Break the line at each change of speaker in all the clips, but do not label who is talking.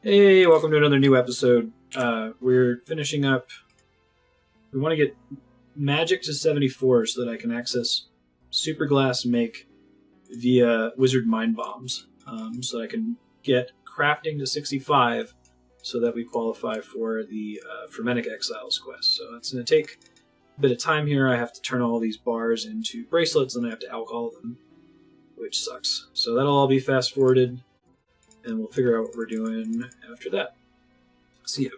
Hey, welcome to another new episode. We're finishing up. We want to get magic to 74 so that I can access Superglass make via Wizard Mind Bombs. So that I can get crafting to 65 so that we qualify for the Frementic Exiles quest. So it's going to take a bit of time here. I have to turn all these bars into bracelets and I have to alcohol them, which sucks. So that'll all be fast forwarded. And we'll figure out what we're doing after that. See you.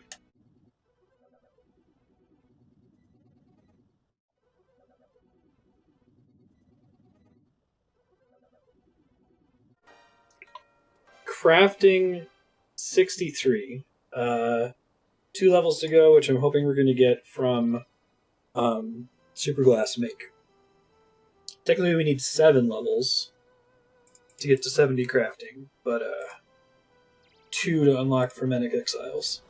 Crafting 63. 2 levels to go, which I'm hoping we're going to get from Superglass make. Technically we need 7 levels to get to 70 crafting, but 2 to unlock Frementic Exiles.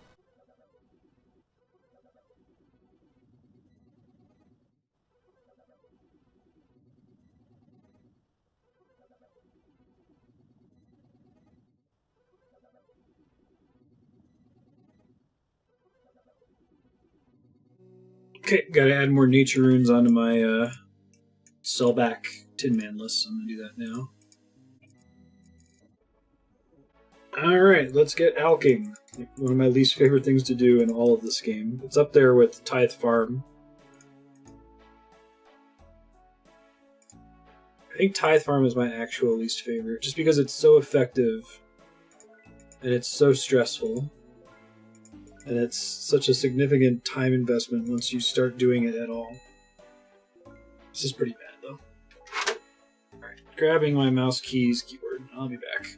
Okay, gotta add more nature runes onto my sell back Tin Man list, so I'm gonna do that now. Alright, let's get alching. One of my least favorite things to do in all of this game. It's up there with Tithe Farm. I think Tithe Farm is my actual least favorite, just because it's so effective, and it's so stressful, and it's such a significant time investment once you start doing it at all. This is pretty bad, though. Alright, grabbing my mouse keys keyboard. I'll be back.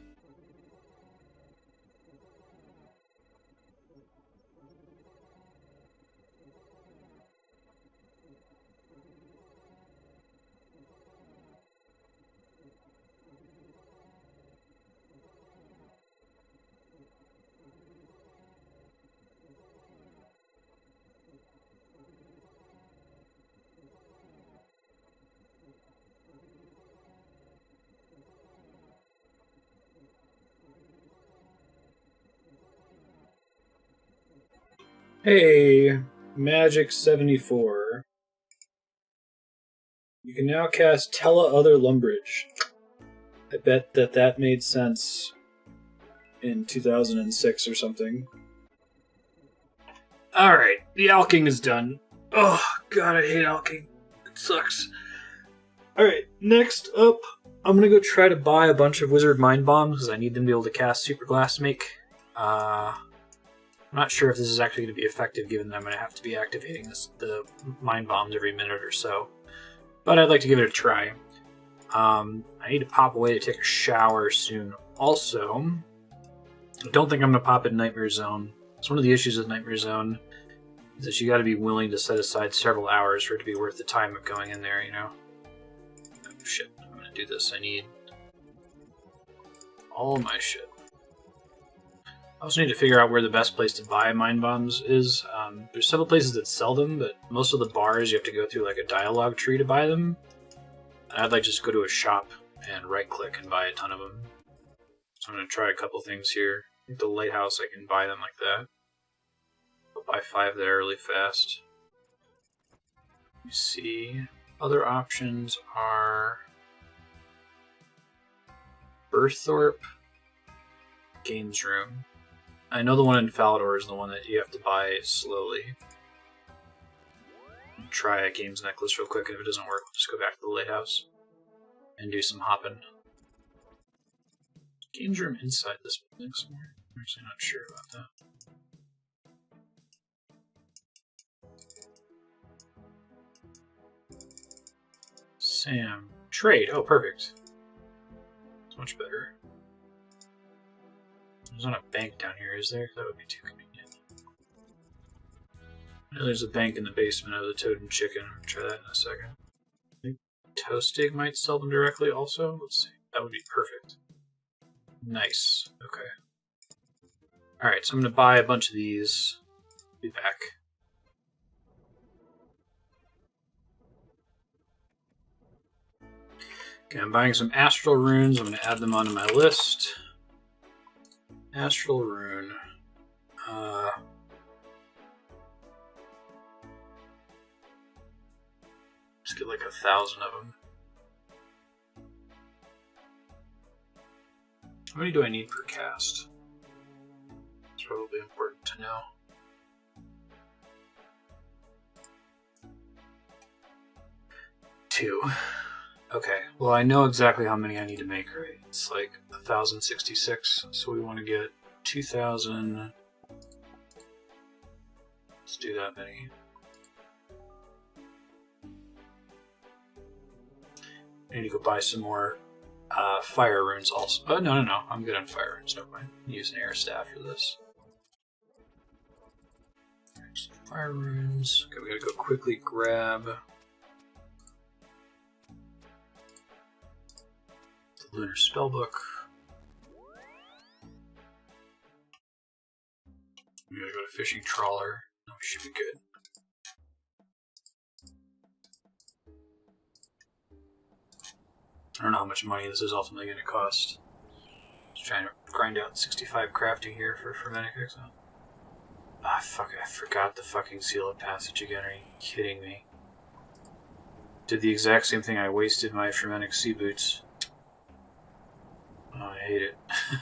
Hey, Magic 74. You can now cast Tella Other Lumbridge. I bet that made sense in 2006 or something. Alright, the alching is done. Oh, God, I hate alching. It sucks. Alright, next up, I'm gonna go try to buy a bunch of Wizard Mind Bombs because I need them to be able to cast Superglass make. I'm not sure if this is actually going to be effective given that I'm going to have to be activating the Mind Bombs every minute or so. But I'd like to give it a try. I need to pop away to take a shower soon. Also, I don't think I'm going to pop in Nightmare Zone. It's one of the issues with Nightmare Zone is that you got to be willing to set aside several hours for it to be worth the time of going in there, you know? Oh, shit, I'm going to do this. I need all my shit. I also need to figure out where the best place to buy Mind Bombs is. There's several places that sell them, but most of the bars you have to go through like a dialogue tree to buy them. And I'd like to just go to a shop and right-click and buy a ton of them. So I'm going to try a couple things here. I think the Lighthouse, I can buy them like that. I'll buy 5 there really fast. Let me see. Other options are Berthorpe, Games Room. I know the one in Falador is the one that you have to buy slowly. Try a games necklace real quick, and if it doesn't work, we'll just go back to the lighthouse and do some hopping. Games room inside this building somewhere? I'm actually not sure about that. Sam. Trade. Oh, perfect. It's much better. There's not a bank down here, is there? That would be too convenient. I know there's a bank in the basement of the Toad and Chicken. I'll try that in a second. I think Toastig might sell them directly also. Let's see. That would be perfect. Nice. Okay. Alright, so I'm going to buy a bunch of these. Be back. Okay, I'm buying some Astral Runes. I'm going to add them onto my list. Astral Rune. Just get like 1,000 of them. How many do I need per cast? It's probably important to know. Two. Okay, well I know exactly how many I need to make, right? It's like 1,066, so we want to get 2,000. Let's do that many. I need to go buy some more fire runes also. Oh, no. I'm good on fire runes. No point. I'm using air staff for this. Some fire runes. Okay, we gotta go quickly grab the Lunar Spellbook. We gotta go to Fishing Trawler. We should be good. I don't know how much money this is ultimately going to cost. Just trying to grind out 65 crafting here for Fermentic Exile. Ah, fuck it, I forgot the fucking Seal of Passage again. Are you kidding me? Did the exact same thing. I wasted my Fermentic Sea Boots. Oh, I hate it.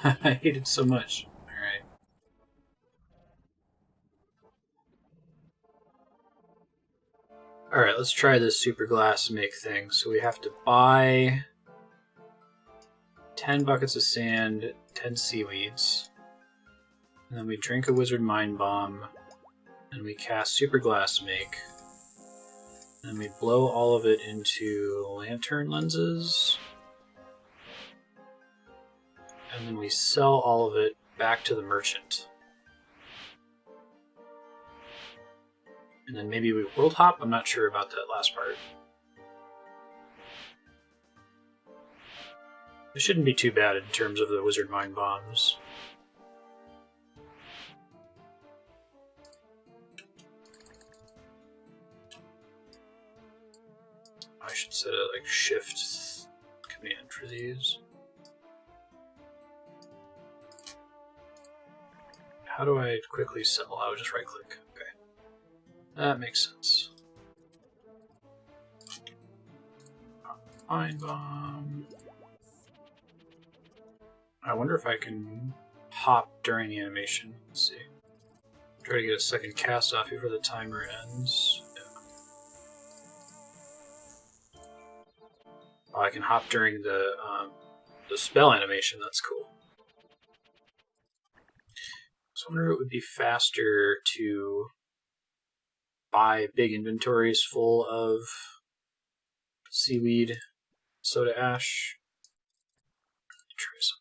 I hate it so much. Alright. Alright, let's try this Superglass make thing. So we have to buy 10 buckets of sand, 10 seaweeds, and then we drink a Wizard Mind Bomb, and we cast Superglass Make, and we blow all of it into lantern lenses, and then we sell all of it back to the merchant. And then maybe we world hop? I'm not sure about that last part. It shouldn't be too bad in terms of the Wizard Mind Bombs. I should set a like shift command for these. How do I quickly sell? I would just right click. Okay. That makes sense. Mind Bomb. I wonder if I can hop during the animation. Let's see. Try to get a second cast off before the timer ends. Yeah. Oh, I can hop during the spell animation. That's cool. So I wonder if it would be faster to buy big inventories full of seaweed, soda ash. Try something.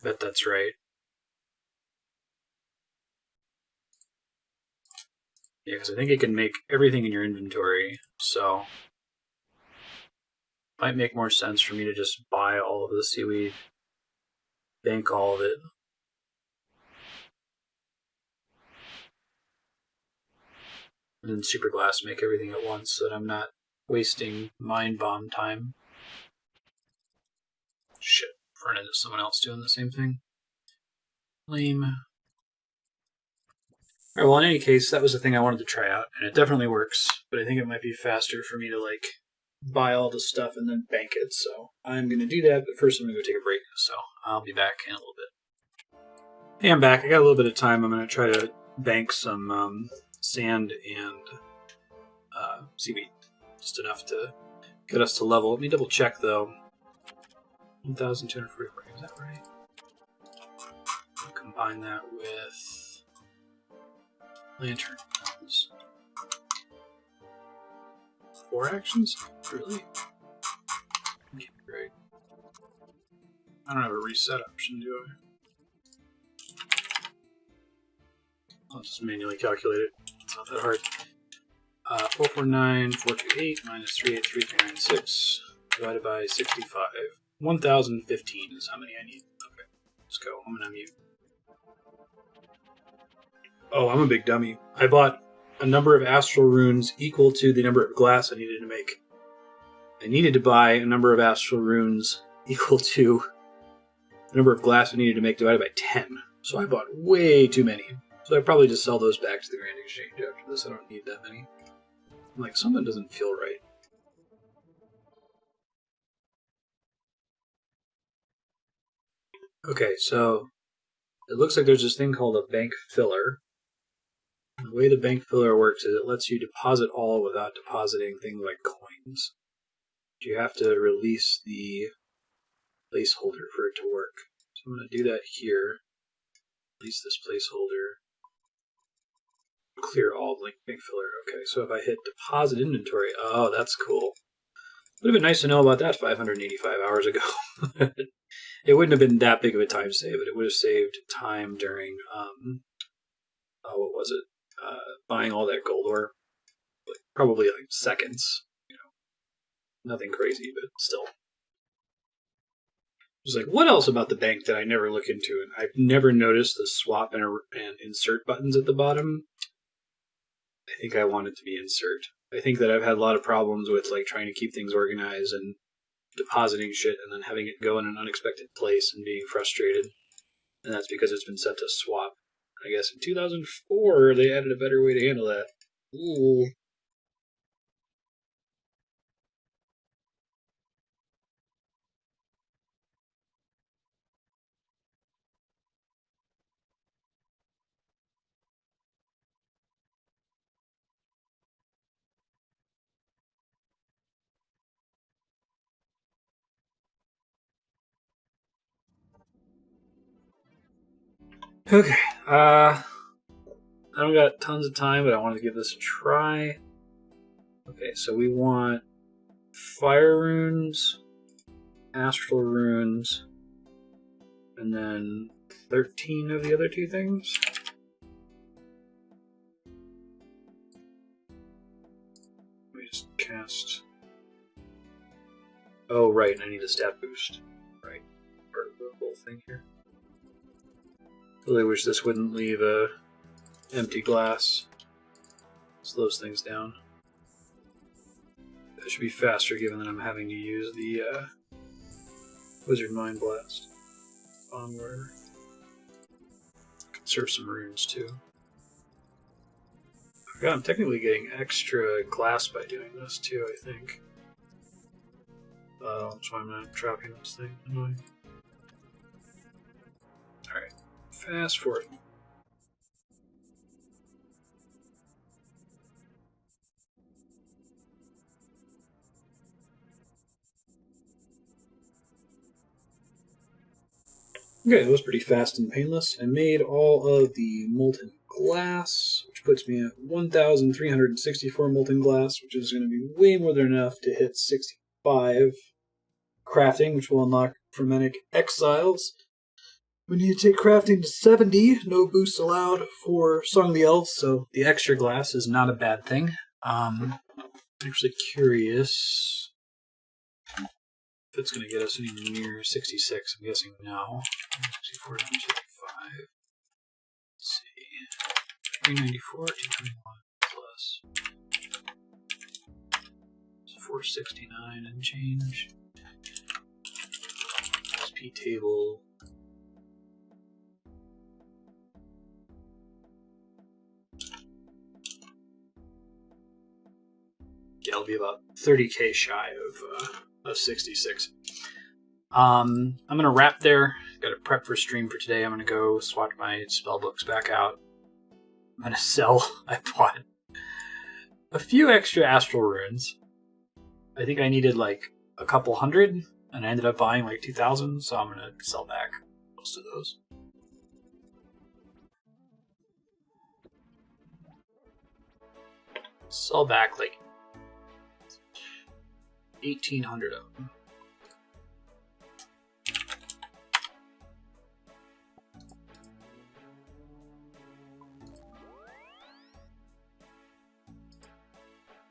I bet that's right. Yeah, because I think it can make everything in your inventory, so it might make more sense for me to just buy all of the seaweed, bank all of it. And then Superglass make everything at once so that I'm not wasting Mind Bomb time. Shit. Run into someone else doing the same thing. Lame. Alright, well in any case, that was the thing I wanted to try out, and it definitely works, but I think it might be faster for me to like buy all the stuff and then bank it, so I'm gonna do that, but first I'm gonna go take a break, so I'll be back in a little bit. Hey, I'm back. I got a little bit of time. I'm gonna try to bank some sand and seaweed. Just enough to get us to level. Let me double check though. 1,244, is that right? I'll combine that with lantern ones. 4 actions? Really? Okay, great. I don't have a reset option, do I? I'll just manually calculate it. It's not that hard. 449, 428 minus 383,396 divided by 65. 1,015 is how many I need. Okay, let's go. I'm gonna mute. Oh, I'm a big dummy. I bought a number of astral runes equal to the number of glass I needed to make. I needed to buy a number of astral runes equal to the number of glass we needed to make divided by 10. So I bought way too many. So I probably just sell those back to the Grand Exchange after this. I don't need that many. I'm like, something doesn't feel right. Okay, so it looks like there's this thing called a bank filler. And the way the bank filler works is it lets you deposit all without depositing things like coins. You have to release the placeholder for it to work. So I'm going to do that here. Release this placeholder. Clear all bank filler. Okay, so if I hit deposit inventory, oh, that's cool. Would have been nice to know about that 585 hours ago. It wouldn't have been that big of a time save, but it would have saved time during, what was it? Buying all that gold ore. Like, probably like seconds. You know, nothing crazy, but still. It was like, what else about the bank that I never look into? And I've never noticed the swap and insert buttons at the bottom. I think I want it to be insert. I think that I've had a lot of problems with like trying to keep things organized and depositing shit and then having it go in an unexpected place and being frustrated. And that's because it's been set to swap. I guess in 2004 they added a better way to handle that. Ooh. Okay, I don't got tons of time, but I want to give this a try. Okay, so we want fire runes, astral runes, and then 13 of the other two things. Let me just cast. Oh, right, I need a stat boost. Right, part of the whole thing here. Really wish this wouldn't leave a empty glass. Slows things down. That should be faster given that I'm having to use the Wizard Mind Blast on wherever. Conserve some runes too. I forgot I'm technically getting extra glass by doing this too, I think. That's why I'm not trapping this thing. Annoying. Alright. Fast forward. Okay, that was pretty fast and painless. I made all of the molten glass, which puts me at 1,364 molten glass, which is going to be way more than enough to hit 65 crafting, which will unlock Frenetic Exiles. We need to take crafting to 70, no boosts allowed for Song of the Elves, so the extra glass is not a bad thing. I'm actually curious if it's going to get us any near 66. I'm guessing no. 64, 255. Let's see. 394, 221 plus 469 and change. SP table. Yeah, it'll be about 30k shy of 66. I'm going to wrap there. Got to prep for stream for today. I'm going to go swap my spell books back out. I'm going to sell. I bought a few extra astral runes. I think I needed like a couple hundred, and I ended up buying like 2,000, so I'm going to sell back most of those. Sell back like 1,800 of them.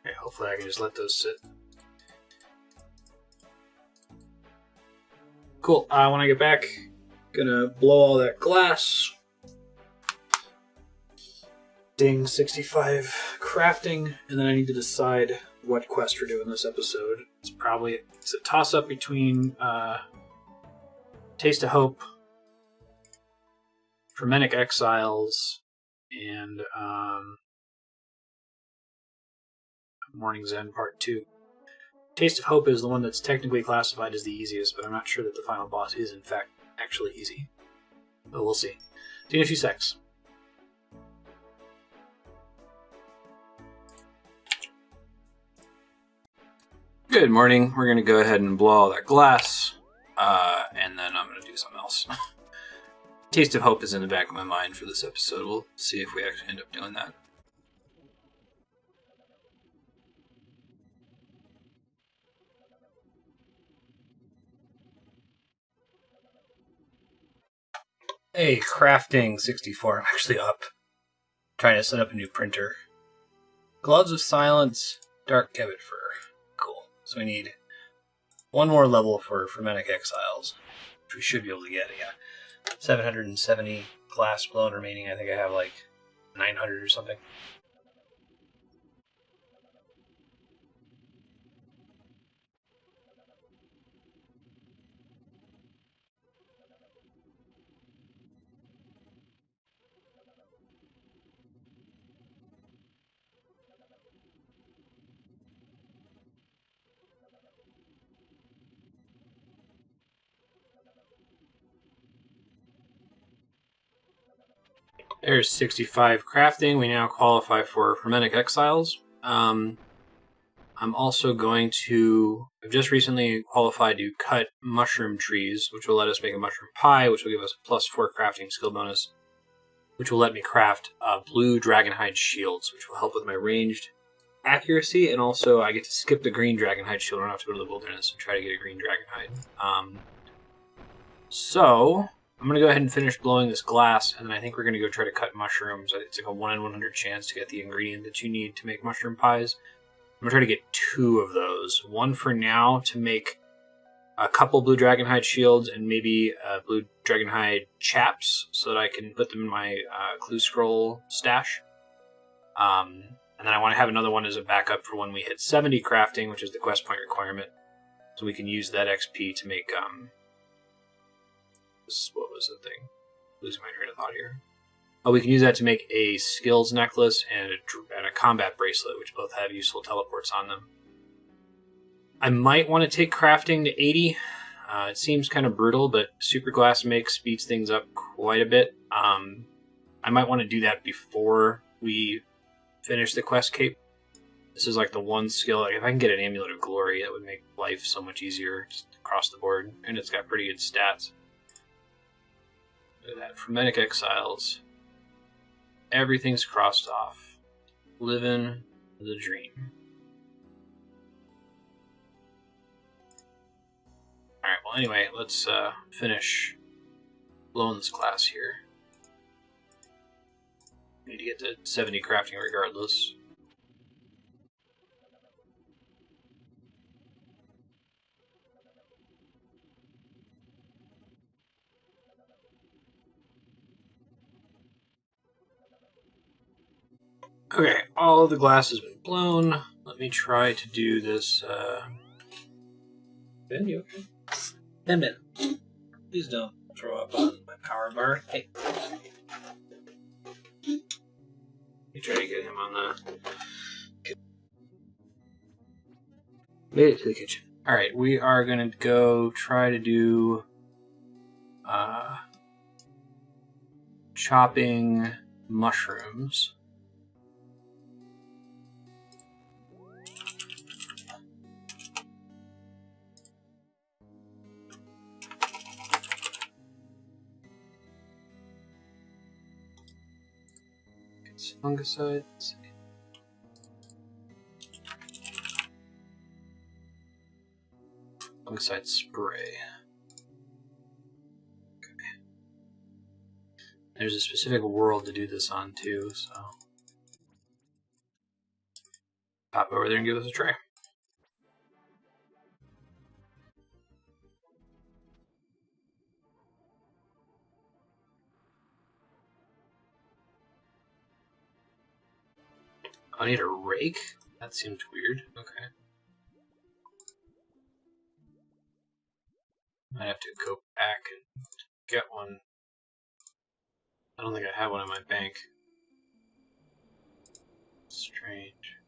Okay, hopefully I can just let those sit. Cool. When I get back, gonna blow all that glass. Ding, 65 crafting, and then I need to decide what quest we're doing this episode. It's a toss-up between Taste of Hope, Frementic Exiles, and Morning's End Part 2. Taste of Hope is the one that's technically classified as the easiest, but I'm not sure that the final boss is, in fact, actually easy. But we'll see. See you in a few secs. Good morning. We're going to go ahead and blow all that glass, and then I'm going to do something else. Taste of Hope is in the back of my mind for this episode. We'll see if we actually end up doing that. Hey, Crafting 64. I'm actually up. Trying to set up a new printer. Gloves of Silence, Dark Kebbit Fur. Cool. So we need one more level for Frementic Exiles, which we should be able to get. Yeah, 770 glass blown remaining. I think I have like 900 or something. There's 65 crafting. We now qualify for Frementic Exiles. I'm also going to... I've just recently qualified to cut mushroom trees, which will let us make a mushroom pie, which will give us a +4 crafting skill bonus, which will let me craft blue Dragonhide shields, which will help with my ranged accuracy, and also I get to skip the green Dragonhide shield. I don't have to go to the wilderness and try to get a green Dragonhide. So... I'm going to go ahead and finish blowing this glass, and then I think we're going to go try to cut mushrooms. It's like a 1 in 100 chance to get the ingredient that you need to make mushroom pies. I'm going to try to get 2 of those. One for now to make a couple blue Dragonhide shields and maybe blue Dragonhide chaps so that I can put them in my clue scroll stash. And then I want to have another one as a backup for when we hit 70 crafting, which is the quest point requirement. So we can use that XP to make... what was the thing? Losing my train of thought here. Oh, we can use that to make a skills necklace and a combat bracelet, which both have useful teleports on them. I might want to take crafting to 80. It seems kind of brutal, but Superglass speeds things up quite a bit. I might want to do that before we finish the quest cape. This is like the one skill. Like if I can get an Amulet of Glory, that would make life so much easier across the board, and it's got pretty good stats. Look at that. Frementic Exiles. Everything's crossed off. Living the dream. Alright, well anyway, let's finish blowing this glass here. Need to get to 70 crafting regardless. Okay, all of the glass has been blown. Let me try to do this. Ben, you okay? Ben, please don't throw up on my power bar. Hey. Let me try to get him on the... Made it to the kitchen. Alright, we are going to go try to do... chopping mushrooms. Fungicides. Fungicide spray. Okay. There's a specific world to do this on too, so pop over there and give us a try. I need a rake? That seemed weird. Okay. Might have to go back and get one. I don't think I have one in my bank. Strange.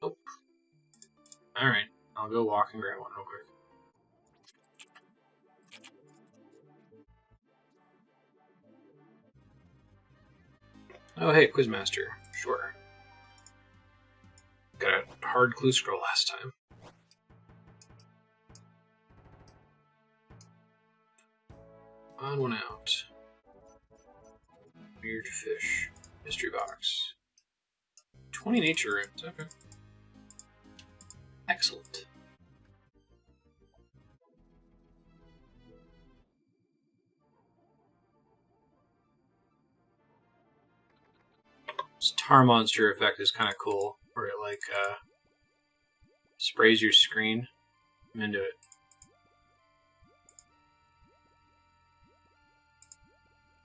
Nope. Alright, I'll go walk and grab one real quick. Oh hey, Quizmaster. Sure. Got a hard clue scroll last time. Odd one out. Weird fish. Mystery box. 20 nature runes. Okay. Excellent. This tar monster effect is kind of cool, where it like sprays your screen. I'm into it.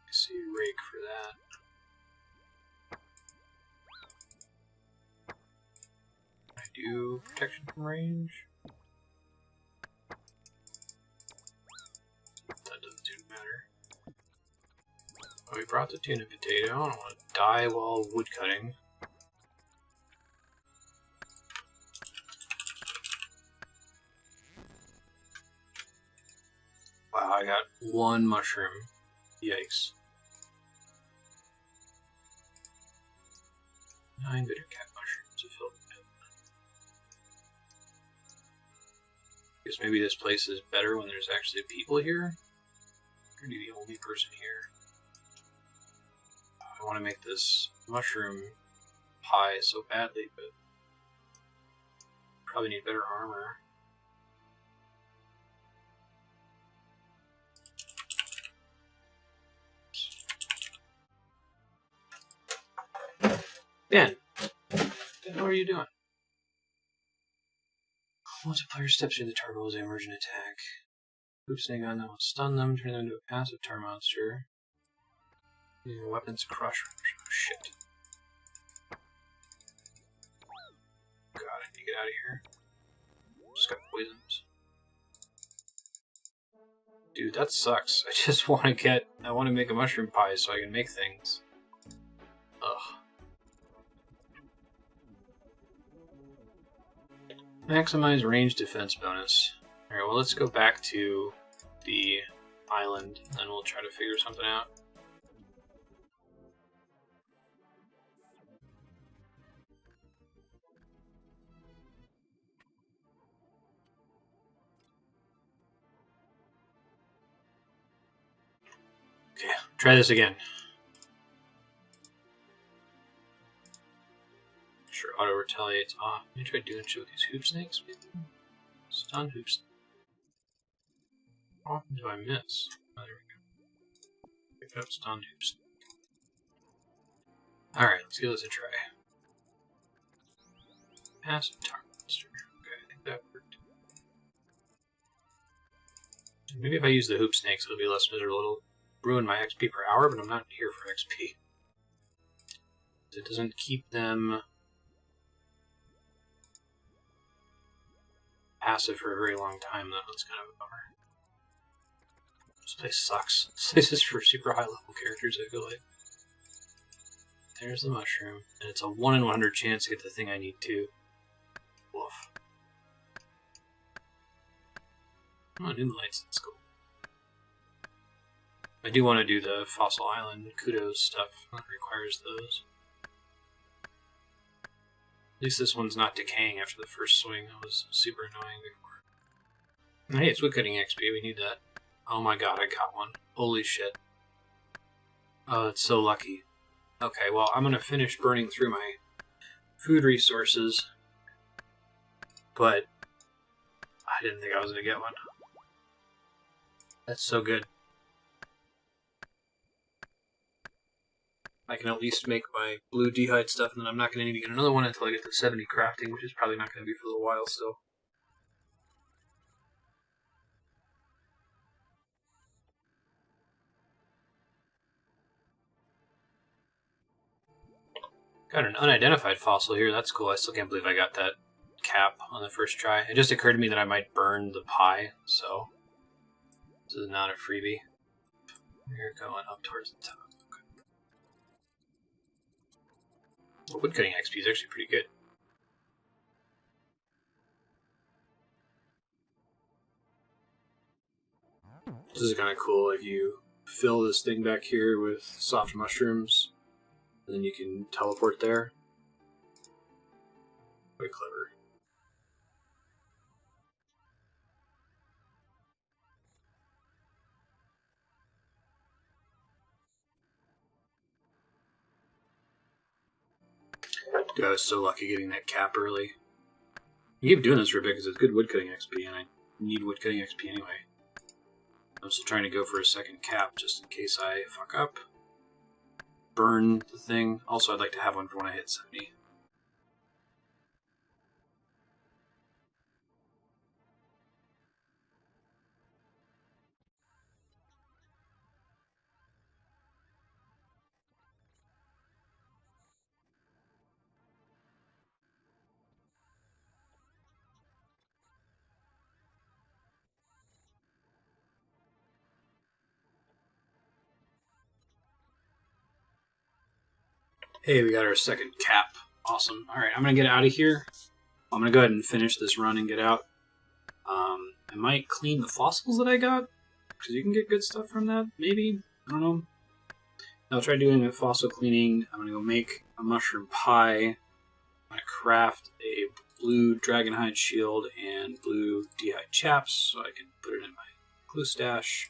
I see a rake for that. I do protection from range. That doesn't seem to matter. Oh, we brought the tuna potato. I don't want to die while woodcutting. Wow, I got one mushroom. Yikes. 9 bitter cat mushrooms to fill the pit. Guess maybe this place is better when there's actually people here. Or be the only person here. I want to make this mushroom pie so badly, but probably need better armor. Ben, what are you doing? Once a player steps through the turbo as they emerge and attack. Hoop snake on them will stun them, turn them into a passive tar monster. Using weapons crush. Oh, shit. God, I need to get out of here. Just got poisons. Dude, that sucks. I just want to make a mushroom pie so I can make things. Ugh. Maximize range defense bonus. Alright, well let's go back to the island and we'll try to figure something out. Okay, try this again. Sure, auto retaliates off. Let me try doing shit with these hoop snakes. Stun hoop snake. How often do I miss? Oh, there we go. Pick up stun hoop snake. Alright, let's give this a try. Passive tar monster. Okay, I think that worked. Maybe if I use the hoop snakes, it'll be less miserable. It'll ruin my XP per hour, but I'm not here for XP. It doesn't keep them passive for a very long time, though. That's kind of a bummer. This place sucks. This place is for super high level characters, I feel like. There's the mushroom. And it's a 1 in 100 chance to get the thing I need to. Woof. Oh, new lights. That's cool. I do want to do the Fossil Island Kudos stuff. That requires those. At least this one's not decaying after the first swing. That was super annoying before. Hey, it's woodcutting XP. We need that. Oh my god, I got one. Holy shit. Oh, it's so lucky. Okay, well, I'm going to finish burning through my food resources. But I didn't think I was going to get one. That's so good. I can at least make my blue d'hide stuff, and then I'm not going to need to get another one until I get to 70 crafting, which is probably not going to be for a little while still. Got an unidentified fossil here. That's cool. I still can't believe I got that cap on the first try. It just occurred to me that I might burn the pie, so this is not a freebie. We're going up towards the top. Well, woodcutting XP is actually pretty good. This is kind of cool. If you fill this thing back here with soft mushrooms, and then you can teleport there. Quite clever. Dude, I was so lucky getting that cap early. I keep doing this for a bit because it's good woodcutting XP, and I need woodcutting XP anyway. I'm still trying to go for a second cap just in case I fuck up. Burn the thing. Also, I'd like to have one for when I hit 70. Hey, we got our second cap. Awesome. Alright, I'm going to get out of here. I'm going to go ahead and finish this run and get out. I might clean the fossils that I got, because you can get good stuff from that, maybe? I don't know. I'll try doing a fossil cleaning. I'm going to go make a mushroom pie. I'm going to craft a blue Dragonhide shield and blue D'hide chaps, so I can put it in my glue stash.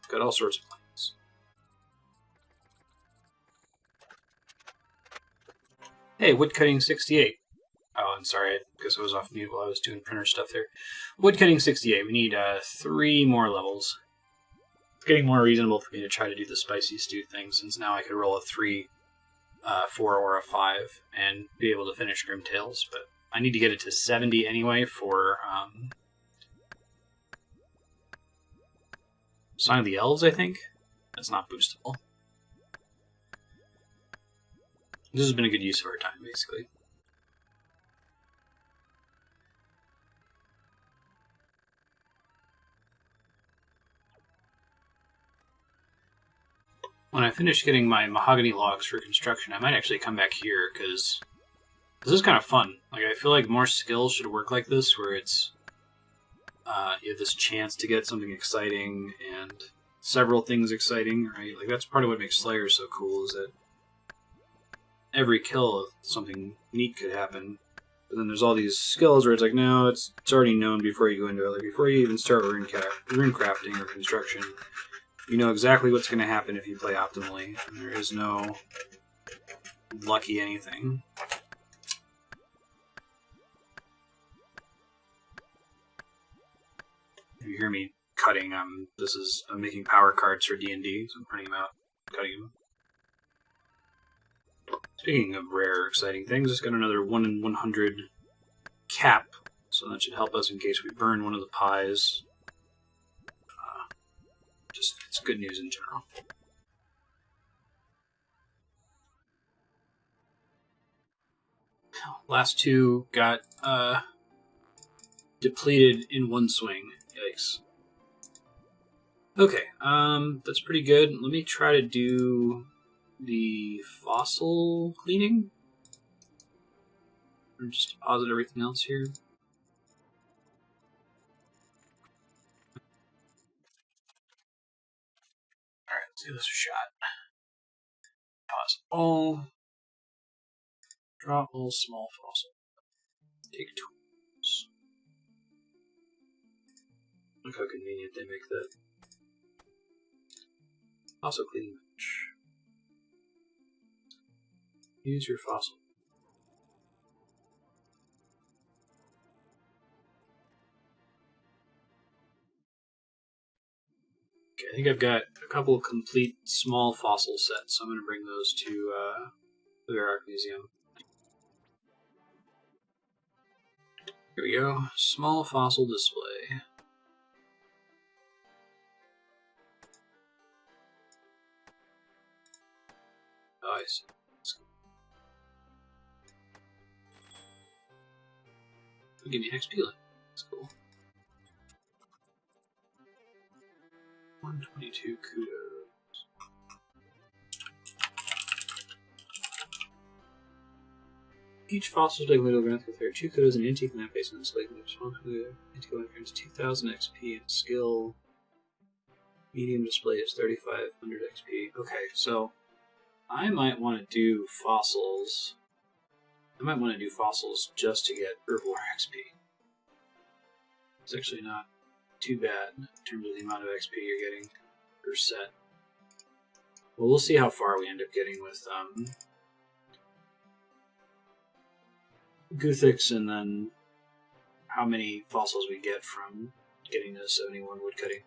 Got all sorts of plans. Hey, Woodcutting 68. Oh, I'm sorry, because I was off mute while I was doing printer stuff there. Woodcutting 68. We need 3 more levels. It's getting more reasonable for me to try to do the spicy stew thing, since now I could roll a 3, 4, or a 5, and be able to finish Grim Tales, but I need to get it to 70 anyway for Song of the Elves, I think. That's not boostable. This has been a good use of our time, basically. When I finish getting my mahogany logs for construction, I might actually come back here, because this is kind of fun. Like, I feel like more skills should work like this, where it's you have this chance to get something exciting, and several things exciting, right? Like, that's part of what makes Slayer so cool, is that every kill, something neat could happen. But then there's all these skills where it's like, no, it's already known before you go into it. Like, before you even start rune crafting or construction, you know exactly what's going to happen if you play optimally. And there is no lucky anything. If you hear me cutting, I'm making power cards for D&D, so I'm printing them out, cutting them. Speaking of rare, exciting things, it's got another 1 in 100 cap, so that should help us in case we burn one of the pies. It's good news in general. Last 2 got depleted in one swing. Yikes. Okay, that's pretty good. Let me try to do the fossil cleaning. Or just deposit everything else here. Alright, let's give this a shot. Pause all. Draw all small fossil. Take tools. Look how convenient they make that. Fossil cleaning bench. Use your fossil. Okay, I think I've got a couple of complete small fossil sets, so I'm going to bring those to the Varrock Museum. Here we go. Small fossil display. Oh, I see. It'll give me XP line. That's cool. 122 Kudos. Each fossil take little grant with their 2 Kudos and antique lamp based on display. Antique lamp grants 2000 XP and skill. Medium display is 3500 XP. Okay, so I might want to do fossils. I might want to do fossils just to get herbivore XP. It's actually not too bad in terms of the amount of XP you're getting per set. Well, we'll see how far we end up getting with Guthix, and then how many fossils we get from getting to 71 woodcutting.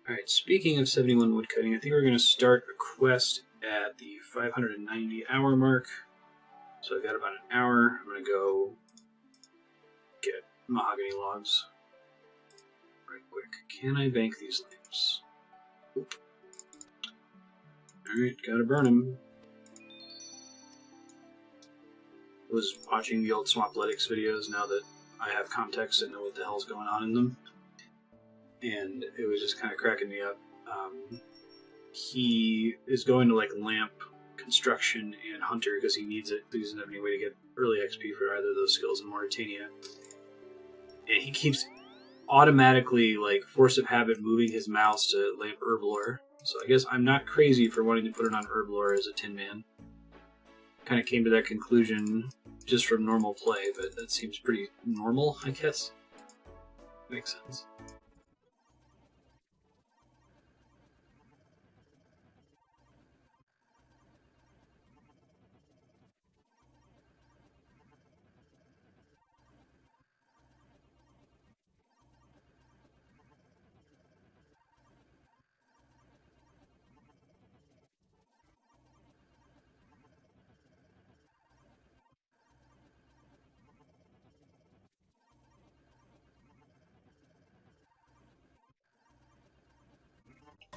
Alright, speaking of 71 woodcutting, I think we're going to start a quest at the 590 hour mark. So I've got about an hour. I'm going to go get mahogany logs right quick. Can I bank these lamps? Alright, gotta burn them. I was watching the old Swampoletics videos now that I have context and know what the hell's going on in them. And it was just kind of cracking me up. He is going to like lamp construction and hunter because he needs it. He doesn't have any way to get early XP for either of those skills in Mauritania. And he keeps automatically, like, force of habit moving his mouse to lamp herblore. So I guess I'm not crazy for wanting to put it on herblore as a Tin Man. Kind of came to that conclusion just from normal play, but that seems pretty normal, I guess. Makes sense.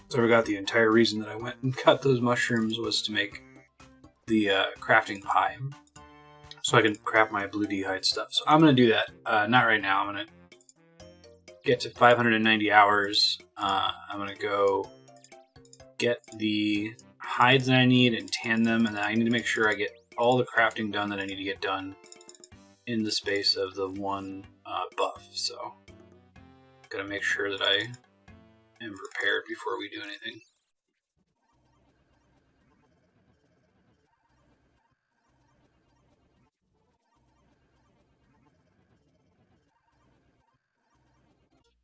So I forgot the entire reason that I went and cut those mushrooms was to make the crafting pie. So I can craft my blue d'hide stuff. So I'm going to do that. Not right now. I'm going to get to 590 hours. I'm going to go get the hides that I need and tan them. And then I need to make sure I get all the crafting done that I need to get done in the space of the one buff. So got to make sure that I am prepared before we do anything.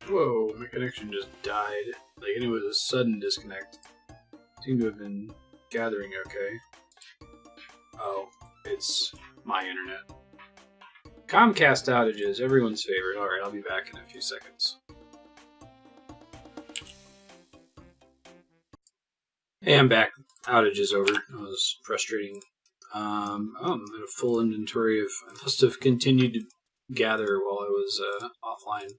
Whoa, my connection just died. Like, it was a sudden disconnect. Seemed to have been gathering okay. Oh, it's my internet. Comcast outages, everyone's favorite. Alright, I'll be back in a few seconds. Hey, I'm back. Outage is over. That was frustrating. I'm at a full inventory of... I must have continued to gather while I was offline.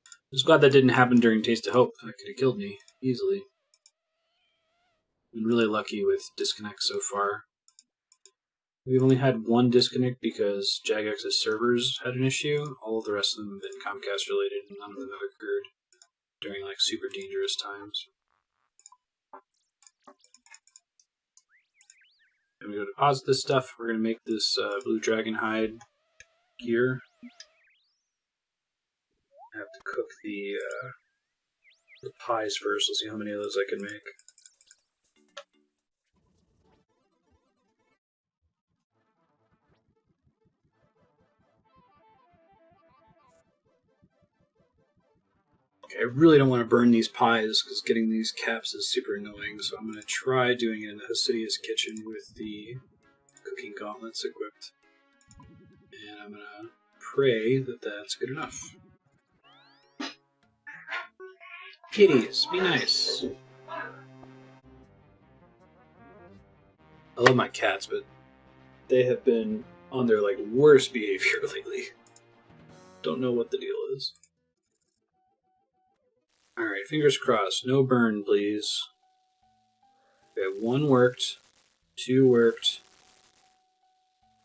I was glad that didn't happen during Taste of Hope. That could have killed me easily. Been really lucky with disconnects so far. We've only had one disconnect because Jagex's servers had an issue. All of the rest of them have been Comcast related, and none of them have occurred during like super dangerous times. I'm going to go deposit this stuff. We're going to make this blue Dragonhide gear. I have to cook the pies first. Let's see how many of those I can make. Okay, I really don't want to burn these pies because getting these caps is super annoying, so I'm going to try doing it in the Hasidious kitchen with the cooking gauntlets equipped. And I'm going to pray that that's good enough. Kitties, be nice. I love my cats, but they have been on their like worst behavior lately. Don't know what the deal is. Alright, fingers crossed. No burn, please. Okay, 1 worked. 2 worked.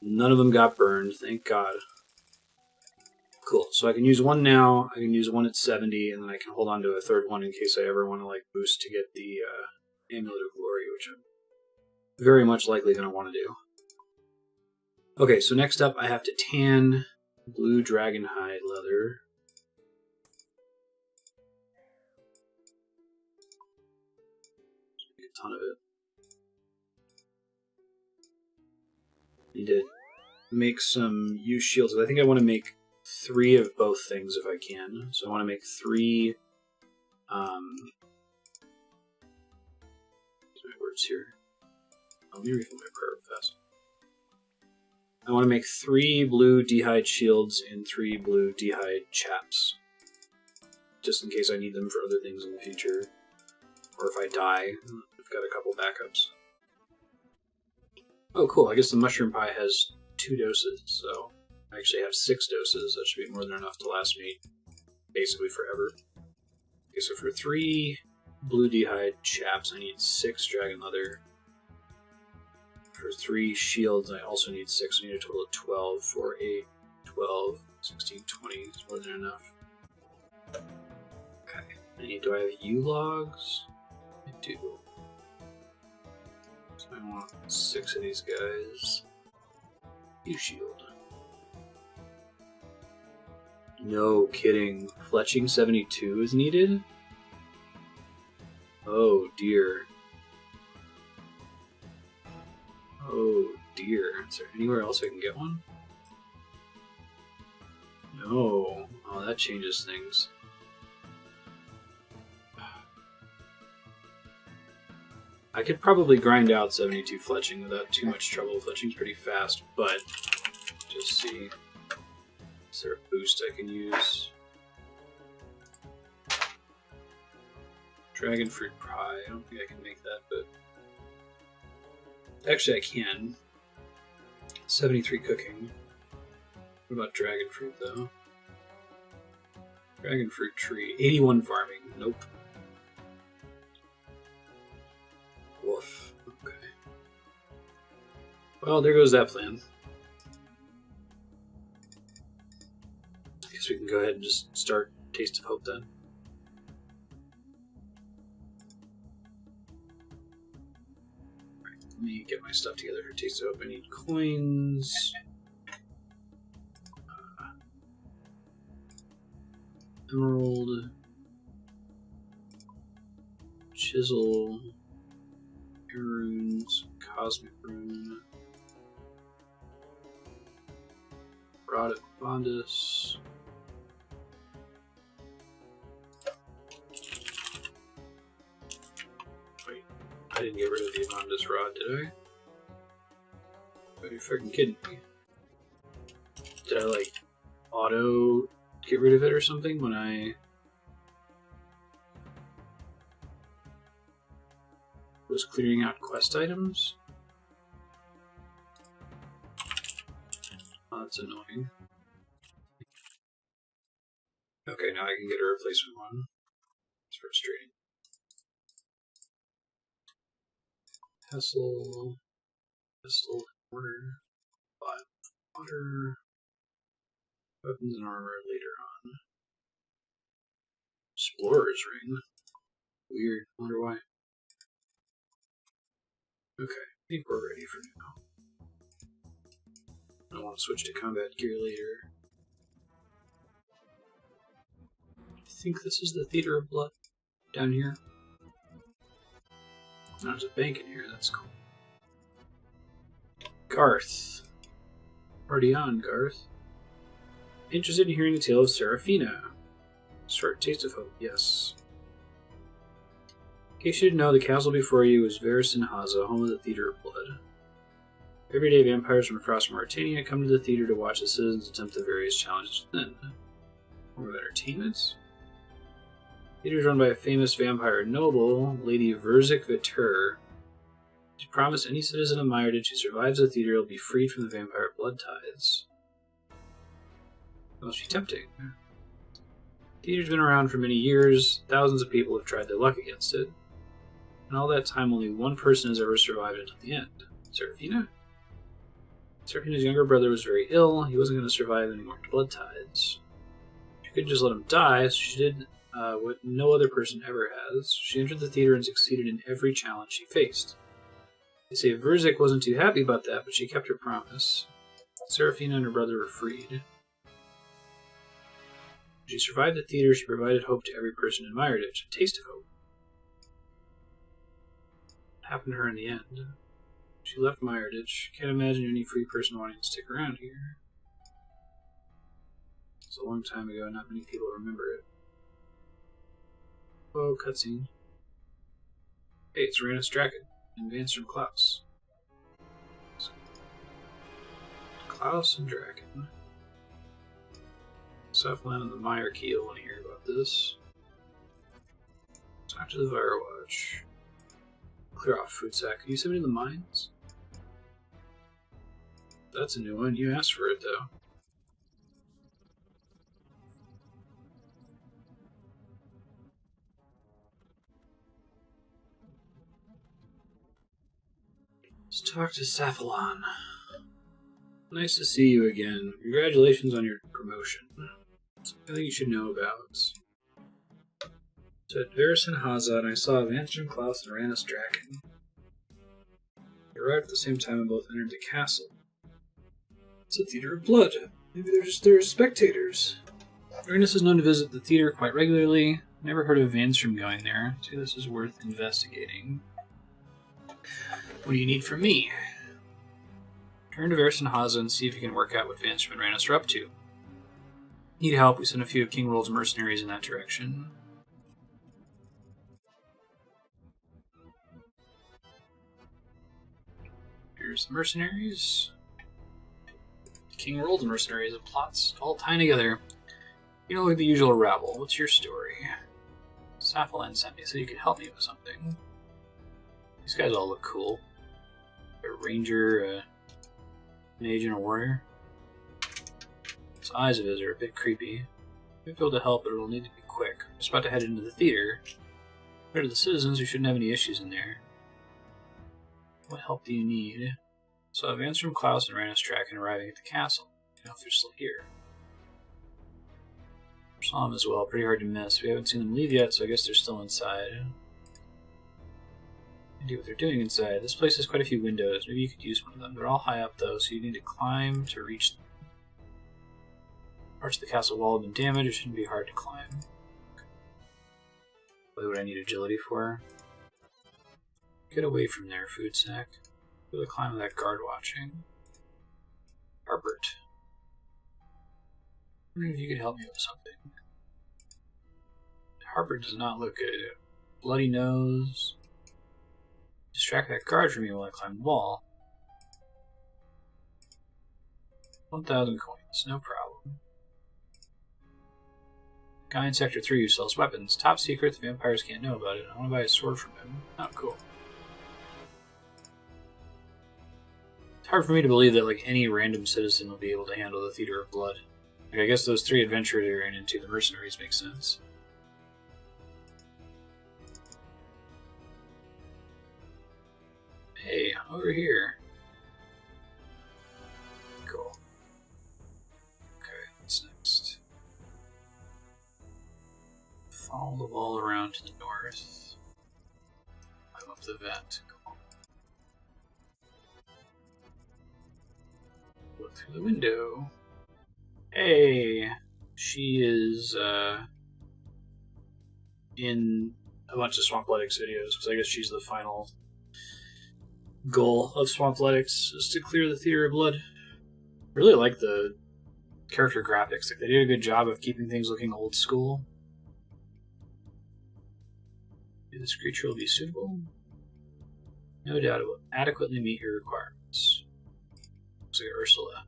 None of them got burned, thank God. Cool. So I can use one now, I can use one at 70, and then I can hold on to a third one in case I ever want to like boost to get the Amulet of Glory, which I'm very much likely going to want to do. Okay, so next up I have to tan blue Dragonhide leather. A ton of it. Need to make some use shields. I think I want to make 3 of both things if I can. So I want to make 3. My words here. Let me refill my prayer fast. I want to make 3 blue D'hide shields and 3 blue D'hide chaps, just in case I need them for other things in the future, or if I die, I've got a couple backups. Oh, cool! I guess the mushroom pie has 2 doses, so I actually have 6 doses. That should be more than enough to last me basically forever. Okay, so for 3 blue D'hide chaps, I need 6 dragon leather. For 3 shields, I also need 6. I need a total of 12. 4, 8, 12, 16, 20. It's more than enough. Okay. Do I have U-logs? I do. So I want 6 of these guys. U-shield. No kidding. Fletching 72 is needed? Oh dear. Oh dear. Is there anywhere else I can get one? No. Oh, that changes things. I could probably grind out 72 fletching without too much trouble. Fletching's pretty fast, but just see. Is there a boost I can use? Dragon fruit pie. I don't think I can make that, but actually I can. 73 cooking. What about dragon fruit though? Dragon fruit tree. 81 farming. Nope. Woof. Okay. Well, there goes that plan. I guess we can go ahead and just start Taste of Hope then. Alright, let me get my stuff together for Taste of Hope. I need coins. Emerald. Chisel. Runes, Cosmic Rune, Rod of Bondus, wait, I didn't get rid of the Bondus Rod, did I? Are you fucking kidding me? Did I, like, auto get rid of it or something when I was clearing out quest items? Oh, that's annoying. Okay, now I can get a replacement one. It's frustrating. Pestle, water, water, weapons and armor later on. Explorer's ring. Weird. Wonder why. Okay, I think we're ready for now. I want to switch to combat gear later. I think this is the Theater of Blood down here. Oh, there's a bank in here, that's cool. Garth. Already on, Garth. Interested in hearing the tale of Seraphina. Short Taste of Hope, yes. In case you didn't know, the castle before you is Varrock, home of the Theater of Blood. Every day, vampires from across Mauritania come to the theater to watch the citizens attempt the various challenges within. Form of entertainment. The theater is run by a famous vampire noble, Lady Verzik Vitur. She promised any citizen of Myrddin who survives the theater will be freed from the vampire blood tides. That must be tempting. The theater's been around for many years. Thousands of people have tried their luck against it. In all that time, only one person has ever survived until the end. Seraphina? Seraphina's younger brother was very ill. He wasn't going to survive any more blood tides. couldn't just let him die, so she did what no other person ever has. She entered the theater and succeeded in every challenge she faced. They say Verzik wasn't too happy about that, but she kept her promise. Seraphina and her brother were freed. When she survived the theater, she provided hope to every person in Miredic, a taste of hope. What happened to her in the end? She left Miredic. Can't imagine any free person wanting to stick around here. It's a long time ago, not many people remember it. Whoa, cutscene. Hey, it's Ranis Drakan, advanced from Klaus. Klaus and Drakan. Cephalon and the Meyer Keel want to hear about this. Talk to the Varrock. Clear off food sack. Can you send me to the mines? That's a new one. You asked for it, though. Let's talk to Cephalon. Nice to see you again. Congratulations on your promotion. Something you should know about. So at Varrock Haza, and I saw Vanstrom, Klaus, and Ranis Drakan. They arrived at the same time and both entered the castle. It's a theater of blood. Maybe they're just there as spectators. Ranis is known to visit the theater quite regularly. Never heard of Vanstrom going there, so this is worth investigating. What do you need from me? Turn to Varrock Haza and see if you can work out what Vanstrom and Ranis are up to. Need help? We sent a few of King Rold's mercenaries in that direction. Here's the mercenaries. King Rold's mercenaries and plots all tying together. You know, like the usual rabble. What's your story? Cephalon sent me, so you could help me with something. These guys all look cool. A ranger, a mage, and a warrior. Those eyes of his are a bit creepy. We'll be able to help, but it'll need to be quick. We're just about to head into the theater. Compared to the citizens, we shouldn't have any issues in there. What help do you need? So advance from Klaus and Ranis Drakan arriving at the castle. I don't know if they're still here. Saw them as well, pretty hard to miss. We haven't seen them leave yet, so I guess they're still inside. Idea what they're doing inside. This place has quite a few windows. Maybe you could use one of them. They're all high up though, so you need to climb to reach them. Parts of the castle wall have been damaged. It shouldn't be hard to climb. What would I need agility for? Get away from there, food sack. Go to climb with that guard watching. Harbert. I wonder if you could help me with something. Harbert does not look good. Bloody nose. Distract that guard from me while I climb the wall. 1,000 coins, no problem. Guy in Sector 3 who sells weapons. Top secret, the vampires can't know about it. I want to buy a sword from him. Oh, cool. It's hard for me to believe that like any random citizen will be able to handle the Theater of Blood. Like, I guess those 3 adventurers I ran into, the mercenaries, make sense. Hey, over here. Cool. Okay, what's next? Follow the wall around to the north. Climb up the vent. Cool. Look through the window. Hey, she is in a bunch of Swampletics videos, because I guess she's the final goal of Swampletics, is to clear the Theater of Blood. I really like the character graphics. Like, they did a good job of keeping things looking old school. Maybe this creature will be suitable? No doubt it will adequately meet your requirements. Looks like Ursula.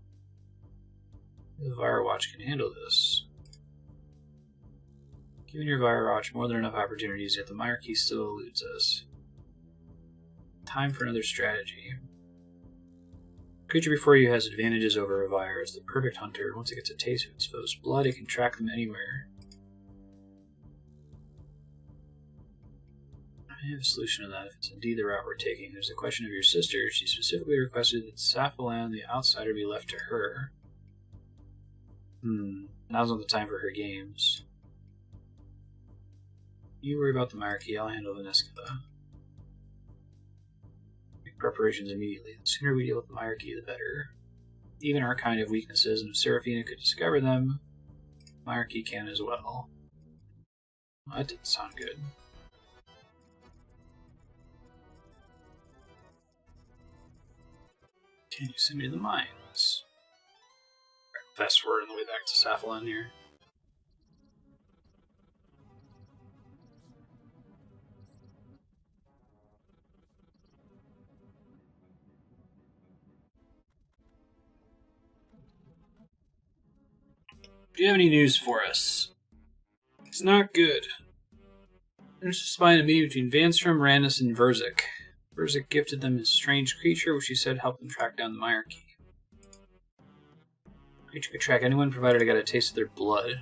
The Varrock can handle this. Giving your Varrock more than enough opportunities, yet the Monarchy still eludes us. Time for another strategy. The creature before you has advantages over a Vir. It's the perfect hunter. Once it gets a taste of its foe's blood, it can track them anywhere. I have a solution to that if it's indeed the route we're taking. There's a question of your sister. She specifically requested that Cephalon, the outsider, be left to her. Now's not the time for her games. You worry about the monarchy, I'll handle Veneska. Make preparations immediately. The sooner we deal with the monarchy, the better. Even our kind of weaknesses, and if Seraphina could discover them, monarchy can as well. Well, that didn't sound good. Can you send me to the mines? Fast forward on the way back to Saphalon here. Do you have any news for us? It's not good. There's a spy in a meeting between Vanstrom, Ranis, and Verzik. Verzik gifted them his strange creature, which he said helped them track down the monarchy. Creature could track anyone provided I got a taste of their blood.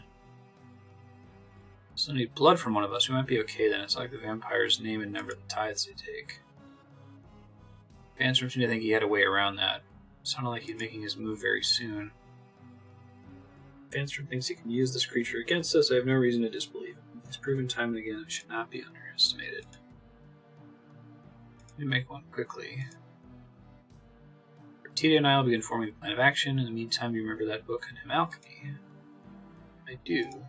So need blood from one of us. We might be okay then. It's like the vampire's name and number the tithes they take. Vanstrom seemed to think he had a way around that. It sounded like he's making his move very soon. Vanstrom thinks he can use this creature against us. I have no reason to disbelieve him. He's proven time and again it should not be underestimated. Let me make one quickly. Tita and I will begin forming a plan of action. In the meantime, you remember that book on him, Alchemy? I do.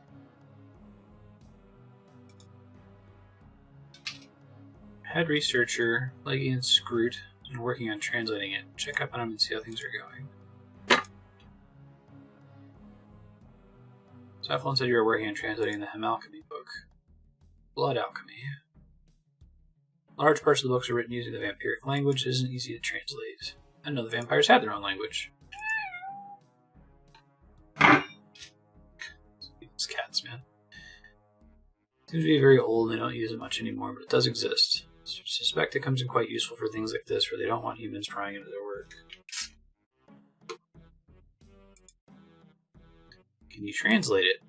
Head researcher, Leggy and Scroot, and working on translating it. Check up on him and see how things are going. Saphalon said you were working on translating the Hem Alchemy book. Blood Alchemy. Large parts of the books are written using the vampiric language. It isn't easy to translate. I know the vampires had their own language. These cats, man. Seems to be very old and they don't use it much anymore, but it does exist. I suspect it comes in quite useful for things like this where they don't want humans prying into their work. Can you translate it?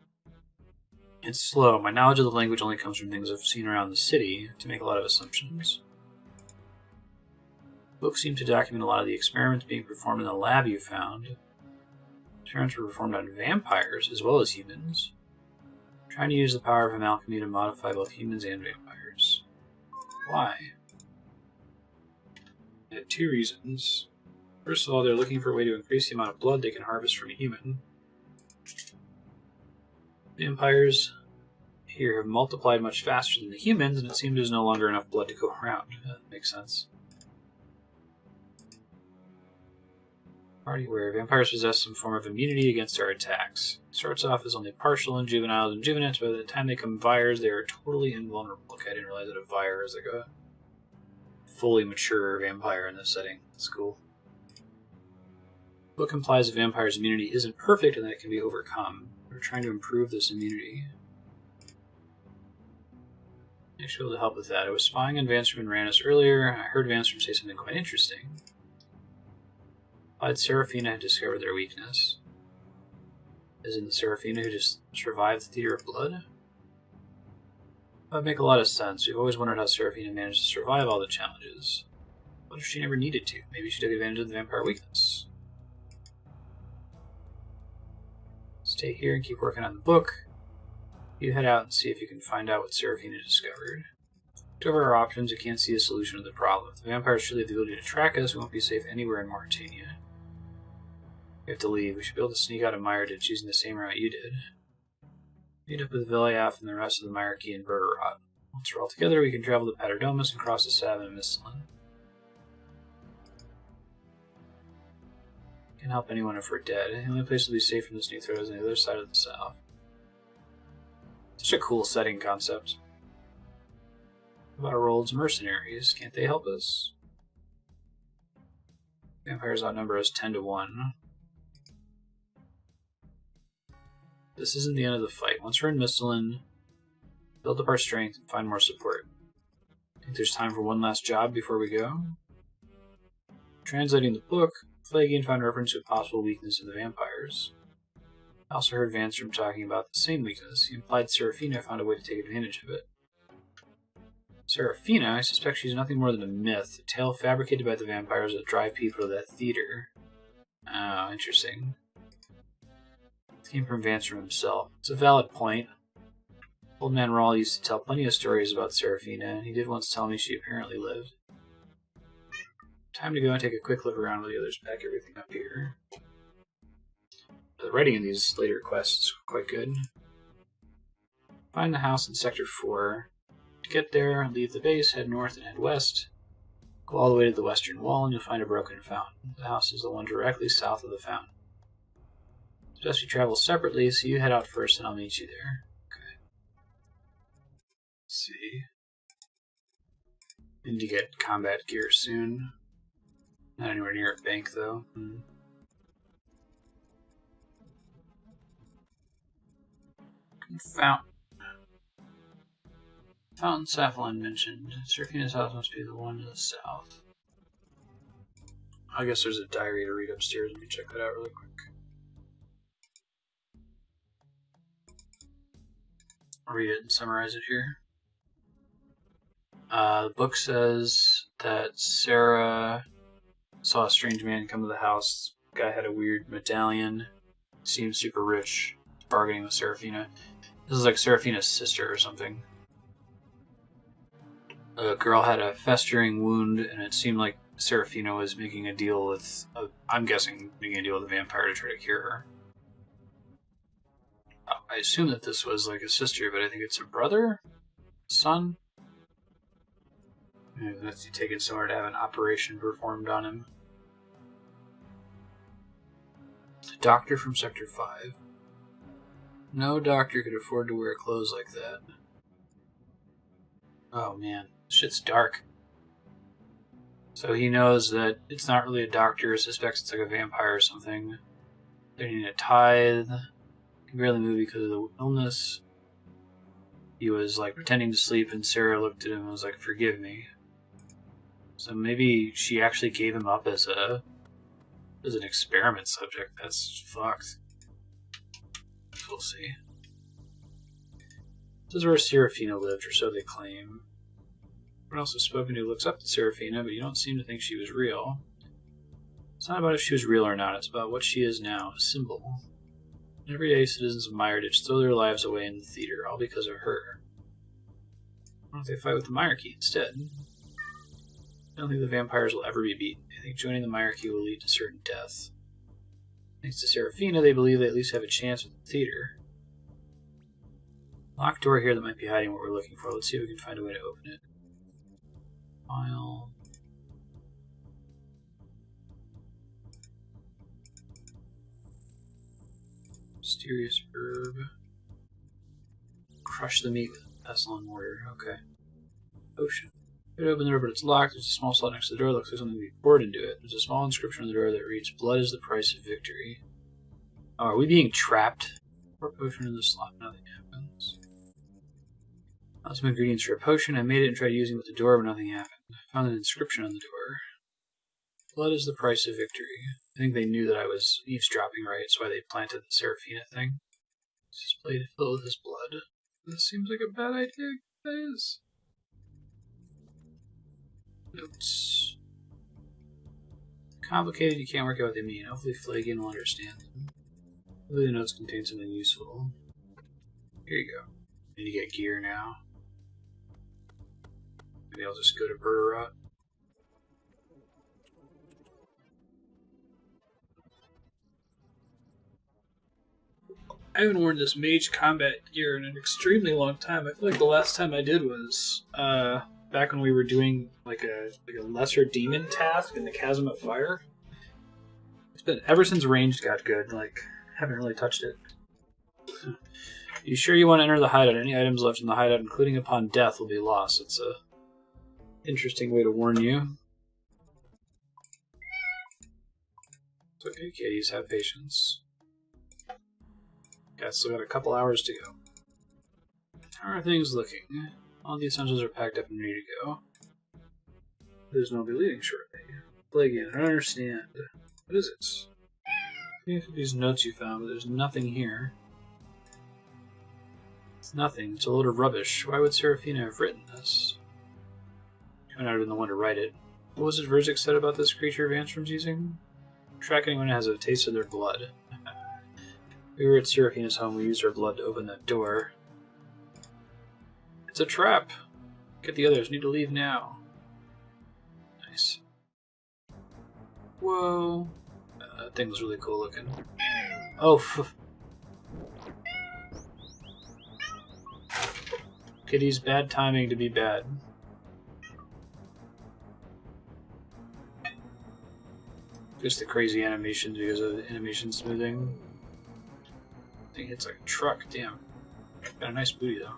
It's slow. My knowledge of the language only comes from things I've seen around the city to make a lot of assumptions. Books seem to document a lot of the experiments being performed in the lab you found. Experiments were performed on vampires as well as humans. I'm trying to use the power of Hem Alchemy to modify both humans and vampires. Why? They had two reasons. First of all, they're looking for a way to increase the amount of blood they can harvest from a human. Vampires here have multiplied much faster than the humans, and it seems there's no longer enough blood to go around. That makes sense. Already aware, vampires possess some form of immunity against our attacks. It starts off as only partial in juveniles and juveniles, but by the time they become Vyres, they are totally invulnerable. Okay, I didn't realize that a Vyre is like a fully mature vampire in this setting. That's cool. The book implies a vampire's immunity isn't perfect and that it can be overcome. We're trying to improve this immunity. I should be able to help with that. I was spying on Vanstrom and Ranis earlier. I heard Vanstrom say something quite interesting. Seraphina had discovered their weakness. Isn't the Seraphina who just survived the Theater of Blood? That would make a lot of sense. We've always wondered how Seraphina managed to survive all the challenges. What if she never needed to? Maybe she took advantage of the vampire weakness. Stay here and keep working on the book. You head out and see if you can find out what Seraphina discovered. Looked over our options, you can't see a solution to the problem. If the vampires should have the ability to track us, we won't be safe anywhere in Mauritania. We have to leave. We should be able to sneak out of Myrditch using the same route you did. Meet up with Viliath and the rest of the monarchy in Bergerot. Once we're all together, we can travel to Paterdomus and cross the Savin and Mistlin. Can't help anyone if we're dead. The only place to be safe from this new threat is on the other side of the south. Such a cool setting concept. What about our old mercenaries? Can't they help us? Vampires outnumber us 10 to 1. This isn't the end of the fight. Once we're in Mistlin, build up our strength and find more support. Think there's time for one last job before we go? Translating the book, Flagian found reference to a possible weakness of the vampires. I also heard Vanstrom talking about the same weakness. He implied Seraphina found a way to take advantage of it. Seraphina? I suspect she's nothing more than a myth, a tale fabricated by the vampires that drive people to that theater. Oh, interesting. came from Vanstrom himself. It's a valid point. Old man Rawl used to tell plenty of stories about Seraphina, and he did once tell me she apparently lived. Time to go and take a quick look around while the others pack everything up here. The writing in these later quests is quite good. Find the house in Sector 4. To get there, leave the base, head north and head west. Go all the way to the western wall and you'll find a broken fountain. The house is the one directly south of the fountain. Suggest we travel separately, so you head out first and I'll meet you there. Okay. Let's see. Need to get combat gear soon. Not anywhere near a bank, though. Fountain. Fountain Sapphire mentioned. Seraphina's house must be the one to the south. I guess there's a diary to read upstairs. Let me check that out really quick. I'll read it and summarize it here. The book says that Sarah saw a strange man come to the house. The guy had a weird medallion. Seemed super rich. Bargaining with Seraphina. This is like Seraphina's sister or something. The girl had a festering wound, and it seemed like Seraphina was making a deal with... I'm guessing making a deal with a vampire to try to cure her. I assume that this was like a sister, but I think it's a brother? Son? Maybe that's taken somewhere to have an operation performed on him. The doctor from Sector 5. No doctor could afford to wear clothes like that. Oh man, shit's dark. So he knows that it's not really a doctor, suspects it's like a vampire or something. They need a tithe. He can barely move because of the illness. He was like pretending to sleep and Sarah looked at him and was like, forgive me. So maybe she actually gave him up as an experiment subject. That's fucked. We'll see. This is where Seraphina lived, or so they claim. Everyone else has spoken to looks up to Seraphina, but you don't seem to think she was real. It's not about if she was real or not, it's about what she is now, a symbol. Every day, citizens of Meyerditch throw their lives away in the theater, all because of her. Why don't they fight with the Myarchy instead? I don't think the vampires will ever be beaten. I think joining the Myarchy will lead to certain death. Thanks to Seraphina, they believe they at least have a chance with the theater. Locked door here that might be hiding what we're looking for. Let's see if we can find a way to open it. File. Mysterious herb. Crush the meat with pestle and mortar. Okay. Potion. Could open the door, but it's locked. There's a small slot next to the door. Looks like something to be poured into it. There's a small inscription on the door that reads, "Blood is the price of victory." Oh, are we being trapped? Pour potion in the slot. Nothing happens. Found some ingredients for a potion. I made it and tried using it with the door, but nothing happened. I found an inscription on the door. Blood is the price of victory. I think they knew that I was eavesdropping, right? That's why they planted the Seraphina thing. This display to fill with his blood. This seems like a bad idea, guys. Notes. Complicated, you can't work out what they mean. Hopefully Flagian will understand them. Hopefully the notes contain something useful. Here you go. Need to get gear now. Maybe I'll just go to Varrock. I haven't worn this mage combat gear in an extremely long time. I feel like the last time I did was back when we were doing like a lesser demon task in the Chasm of Fire. It's been ever since ranged got good. Like, haven't really touched it. You sure you want to enter the hideout? Any items left in the hideout, including upon death, will be lost. It's a interesting way to warn you. It's okay, kitties. Have patience. Okay, still got a couple hours to go. How are things looking? All the essentials are packed up and ready to go. There's no be leaving shortly. Flagian, I don't understand. What is it? These notes you found, but there's nothing here. It's nothing. It's a load of rubbish. Why would Seraphina have written this? She might not have been the one to write it. What was it Verzik said about this creature Vanstrom's using? Track anyone who has a taste of their blood. We were at Seraphina's home. We used our blood to open that door. It's a trap! Get the others. Need to leave now. Nice. Whoa. That thing was really cool looking. Oh, Kitty's bad timing to be bad. Just the crazy animations because of the animation smoothing. I think it's like a truck, damn. Got a nice booty though.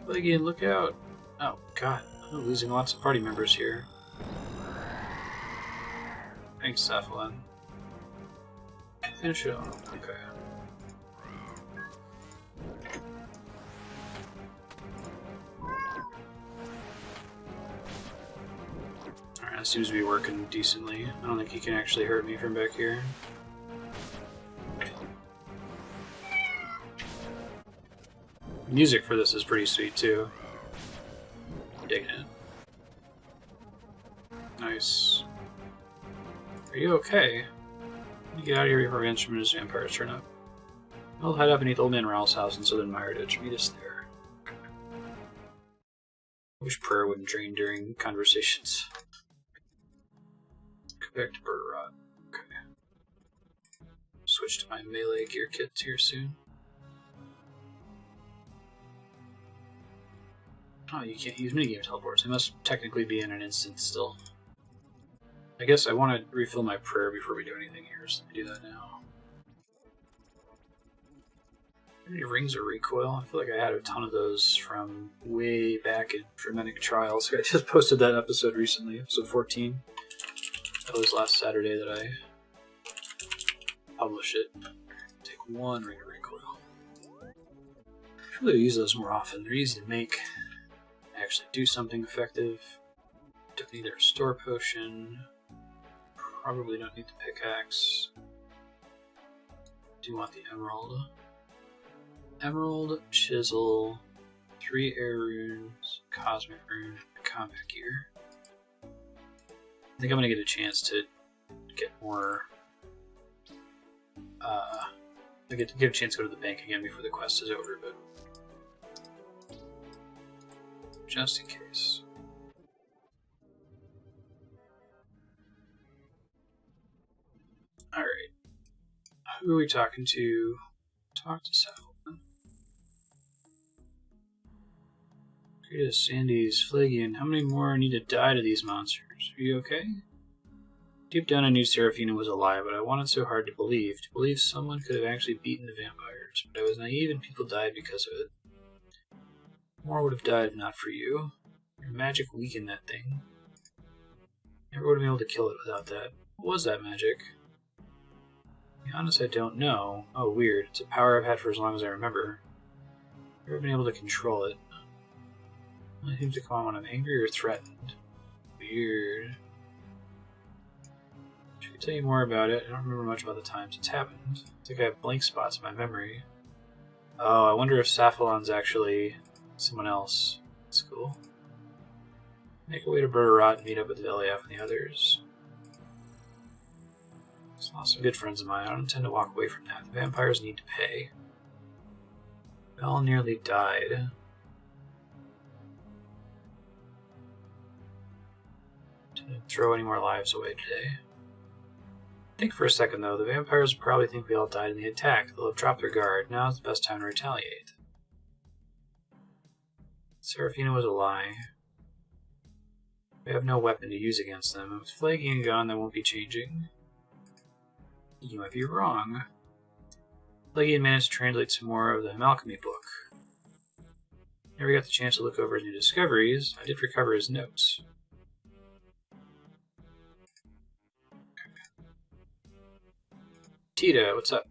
Legion, look out! Oh god, I'm losing lots of party members here. Thanks, Cephalon. Finish it off, okay. Alright, that seems to be working decently. I don't think he can actually hurt me from back here. Music for this is pretty sweet too. I'm digging it. Nice. Are you okay? You get out of here before the instrument vampires turn up. I'll hide up beneath Old Man Rowell's house in southern Myrditch. Meet us there. I wish prayer wouldn't drain during conversations. Go back to Varrock. Okay. Switch to my melee gear kits here soon. Oh, you can't use minigame teleports. They must technically be in an instant still. I guess I want to refill my prayer before we do anything here, so let me do that now. Any rings or recoil? I feel like I had a ton of those from way back in Dramatic Trials. I just posted that episode recently, episode 14. That was last Saturday that I published it. Take one ring of recoil. I should really use those more often. They're easy to make. Actually do something effective. Don't need a restore potion. Probably don't need the pickaxe. Do want the emerald. Emerald, chisel, 3 air runes, cosmic rune, and combat gear. I think I'm gonna get a chance to get more. I get a chance to go to the bank again before the quest is over, but just in case. Alright. Who are we talking to? Talk to Cephalon. Kudos, Sandy's, Flagian. How many more need to die to these monsters? Are you okay? Deep down I knew Seraphina was alive, but I wanted so hard to believe. To believe someone could have actually beaten the vampires. But I was naive and people died because of it. More would have died if not for you. Your magic weakened that thing. Never would have been able to kill it without that. What was that magic? To be honest, I don't know. Oh, weird. It's a power I've had for as long as I remember. I've never been able to control it. It only seems to come on when I'm angry or threatened. Weird. Should I tell you more about it? I don't remember much about the times it's happened. I think I have blank spots in my memory. Oh, I wonder if Cephalon's actually someone else. That's cool. Make a way to Varrock and meet up with Veliaf and the others. It's lost some good friends of mine. I don't intend to walk away from that. The vampires need to pay. Vel nearly died. Didn't throw any more lives away today. Think for a second though, the vampires will probably think we all died in the attack. They'll have dropped their guard. Now is the best time to retaliate. Seraphina was a lie. We have no weapon to use against them. With Flagian gone, that won't be changing. You might be wrong. Flagian managed to translate some more of the Alchemy book. Never got the chance to look over his new discoveries. I did recover his notes. Tita, what's up?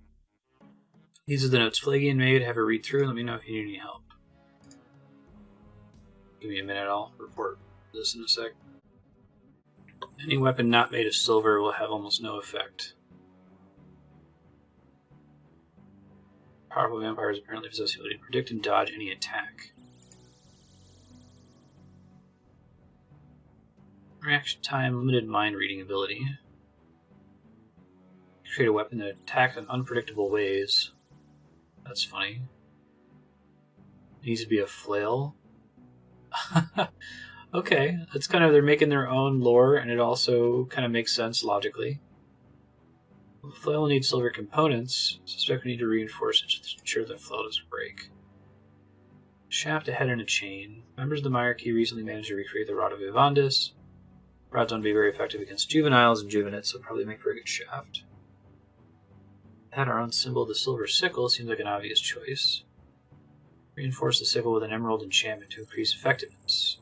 These are the notes Flagian made. Have her read through and let me know if you need any help. Give me a minute, I'll report this in a sec. Any weapon not made of silver will have almost no effect. Powerful vampires apparently possess the ability to predict and dodge any attack. Reaction time, limited mind reading ability. Create a weapon that attacks in unpredictable ways. That's funny. It needs to be a flail. Okay, that's kind of, they're making their own lore, and it also kind of makes sense logically. The flail will need silver components. Suspect we need to reinforce it to ensure the flail doesn't break. Shaft, a head, and a chain. Members of the hierarchy recently managed to recreate the Rod of Vivandis. Rod's going to be very effective against juveniles and juvenites, so probably make for a good shaft. Had our own symbol, the silver sickle, seems like an obvious choice. Reinforce the sickle with an emerald enchantment to increase effectiveness.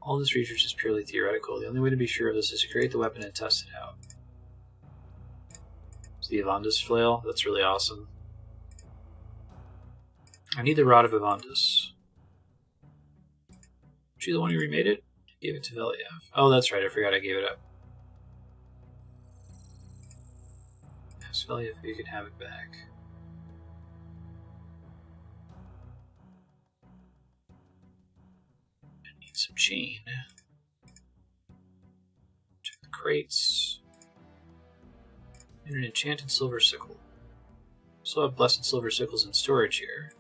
All this research is purely theoretical. The only way to be sure of this is to create the weapon and test it out. It's the Vivandis flail. That's really awesome. I need the Rod of Vivandis. Was she the one who remade it? Gave it to Veliev. Oh, that's right. I forgot I gave it up. Ask Veliev if you can have it back. I need some chain. Check the crates. And an enchanted silver sickle. Still have blessed silver sickles in storage here.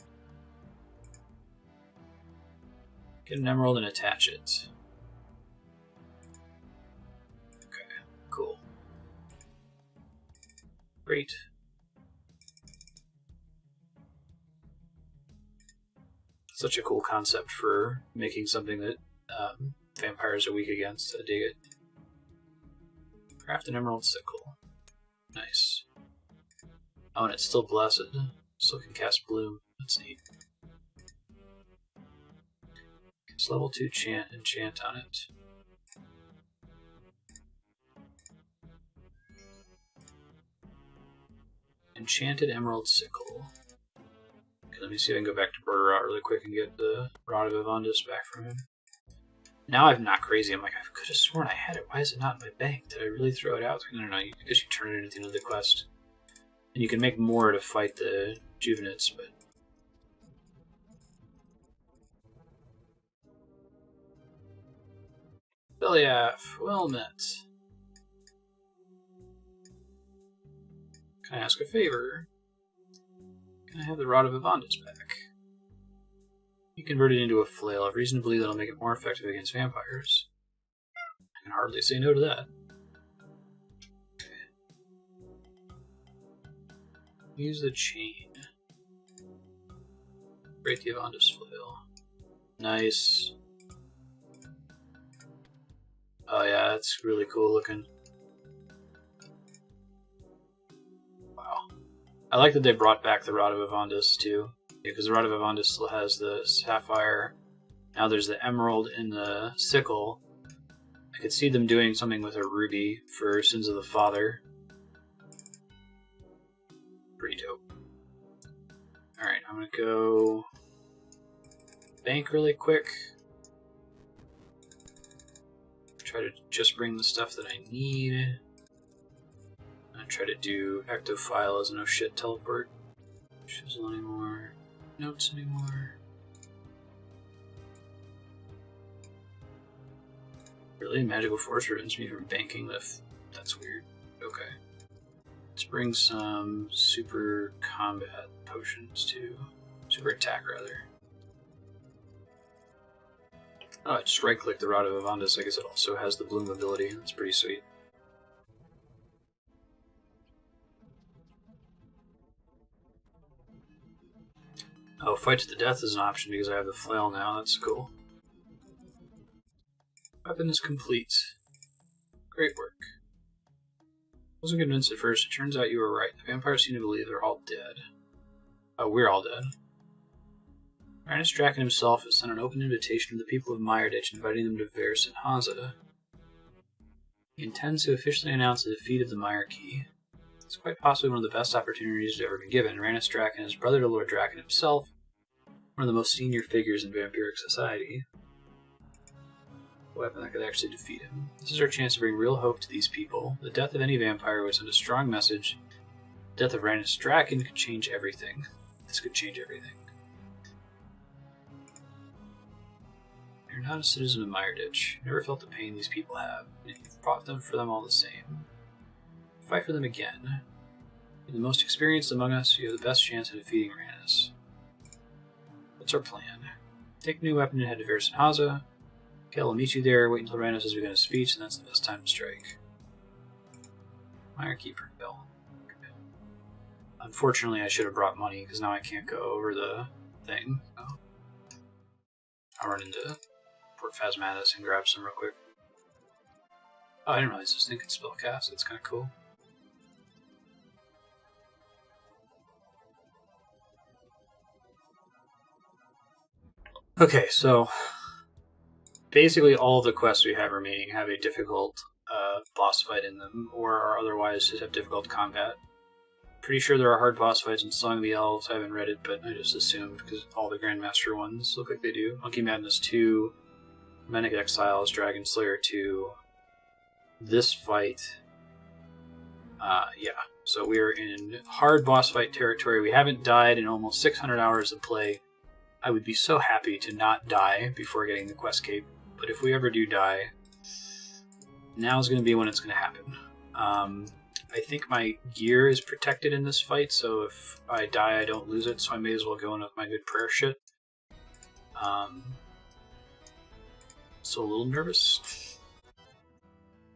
Get an emerald and attach it. Okay, cool. Great. Such a cool concept for making something that vampires are weak against. I dig it. Craft an emerald sickle. Nice. Oh, and it's still blessed. Still can cast bloom. That's neat. It's level 2 enchant on it. Enchanted emerald sickle. Okay, let me see if I can go back to Borderot really quick and get the Rod of Vivandis back from him. Now I'm not crazy. I'm like, I could have sworn I had it. Why is it not in my bank? Did I really throw it out? No, I guess you turn it in at the end of the quest. And you can make more to fight the juvenites, but... Believ, well met. Can I ask a favor? Can I have the Rod of Vivandis back? You convert it into a flail. I have reason to believe that'll make it more effective against vampires. I can hardly say no to that. Okay. Use the chain. Break the Vivandis flail. Nice. Oh yeah, it's really cool looking. Wow. I like that they brought back the Rod of Vivandis too. Because the Rod of Vivandis still has the sapphire. Now there's the emerald in the sickle. I could see them doing something with a ruby for Sins of the Father. Pretty dope. Alright, I'm gonna go bank really quick. Try to just bring the stuff that I need. I try to do Ectophile as no shit teleport. Shizzle anymore. Notes anymore. Really? Magical Force prevents me from banking with... That's weird. Okay. Let's bring some super combat potions too. Super attack, rather. Oh, I just right-click the Rod of Vivandis. I guess it also has the bloom ability. That's pretty sweet. Oh, fight to the death is an option because I have the flail now. That's cool. Weapon is complete. Great work. Wasn't convinced at first. It turns out you were right. The vampires seem to believe they're all dead. Oh, we're all dead. Ranis Drakan himself has sent an open invitation to the people of Meyerditch, inviting them to Varys and Hansa. He intends to officially announce the defeat of the Hierarchy. It's quite possibly one of the best opportunities to ever been given. Ranis Drakan is brother to Lord Drakan himself, one of the most senior figures in vampiric society. A weapon that could actually defeat him. This is our chance to bring real hope to these people. The death of any vampire would send a strong message. The death of Ranis Drakan could change everything. This could change everything. You're not a citizen of Mireditch. You never felt the pain these people have, and you've fought them for them all the same. Fight for them again. You're the most experienced among us, you have the best chance of defeating Ranis. What's our plan? Take a new weapon and head to Versenhaza. Kel will meet you there, wait until Ranis has begun his speech, and that's the best time to strike. Mire Keeper Bill. Unfortunately, I should have brought money, because now I can't go over the thing. So I'll run into Port Phasmatis and grab some real quick. Oh, I didn't realize this thing could spellcast. That's kind of cool. Okay, so basically all the quests we have remaining have a difficult boss fight in them, or are otherwise just have difficult combat. Pretty sure there are hard boss fights in Song of the Elves. I haven't read it, but I just assumed because all the Grandmaster ones look like they do. Monkey Madness 2, Manic Exiles, Dragon Slayer 2. This fight, yeah. So we're in hard boss fight territory. We haven't died in almost 600 hours of play. I would be so happy to not die before getting the quest cape, but if we ever do die, now's going to be when it's going to happen. I think my gear is protected in this fight, so if I die, I don't lose it, so I may as well go in with my good prayer shit. So a little nervous.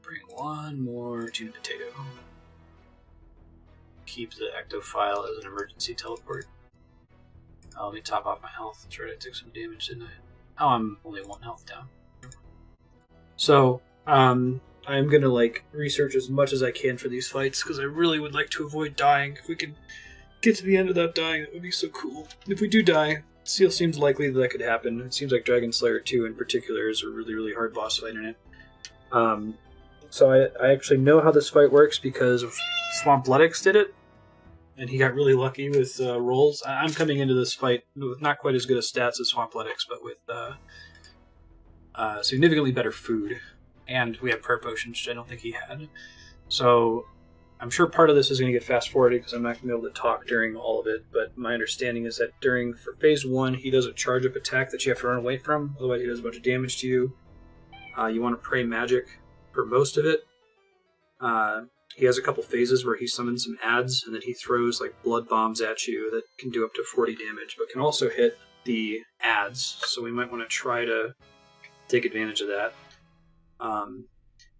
Bring one more tuna potato. Keep the ectophile as an emergency teleport. Oh, let me top off my health. That's right, I took some damage, didn't I? Oh, I'm only 1 health down. So, I'm gonna research as much as I can for these fights because I really would like to avoid dying. If we could get to the end without dying, that would be so cool. If we do die, it still seems likely that could happen. It seems like Dragon Slayer 2 in particular is a really, really hard boss fight in it. So I actually know how this fight works because Swamp Letix did it, and he got really lucky with rolls. I'm coming into this fight with not quite as good a stats as Swamp Letix, but with significantly better food. And we have prayer potions, which I don't think he had. So I'm sure part of this is going to get fast-forwarded because I'm not going to be able to talk during all of it. But my understanding is that for Phase 1, he does a charge-up attack that you have to run away from. Otherwise, he does a bunch of damage to you. You want to pray magic for most of it. He has a couple phases where he summons some adds, and then he throws blood bombs at you that can do up to 40 damage, but can also hit the adds. So we might want to try to take advantage of that.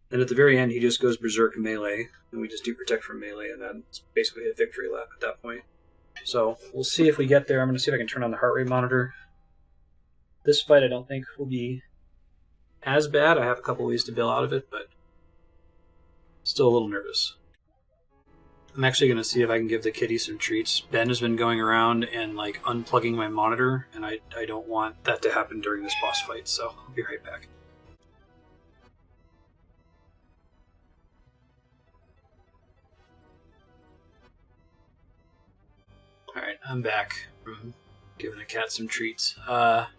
Then at the very end, he just goes berserk melee, and we just do protect from melee, and then it's basically a victory lap at that point. So we'll see if we get there. I'm going to see if I can turn on the heart rate monitor. This fight I don't think will be as bad. I have a couple ways to bail out of it, but still a little nervous. I'm actually going to see if I can give the kitty some treats. Ben has been going around and unplugging my monitor, and I don't want that to happen during this boss fight, so I'll be right back. Alright, I'm back from giving the cat some treats. Heart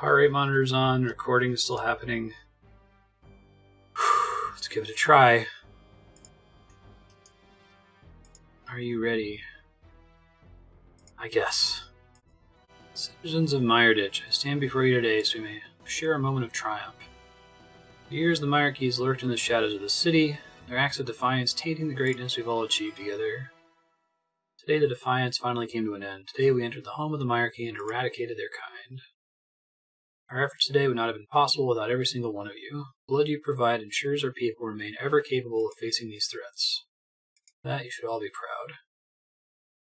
rate monitor's on, recording is still happening. Let's give it a try. Are you ready? I guess. Citizens of Mireditch, I stand before you today so we may share a moment of triumph. For years the Myrekeys lurked in the shadows of the city, their acts of defiance tainting the greatness we've all achieved together. Today the defiance finally came to an end. Today we entered the home of the Myrekey and eradicated their kind. Our efforts today would not have been possible without every single one of you. The blood you provide ensures our people remain ever capable of facing these threats. For that you should all be proud.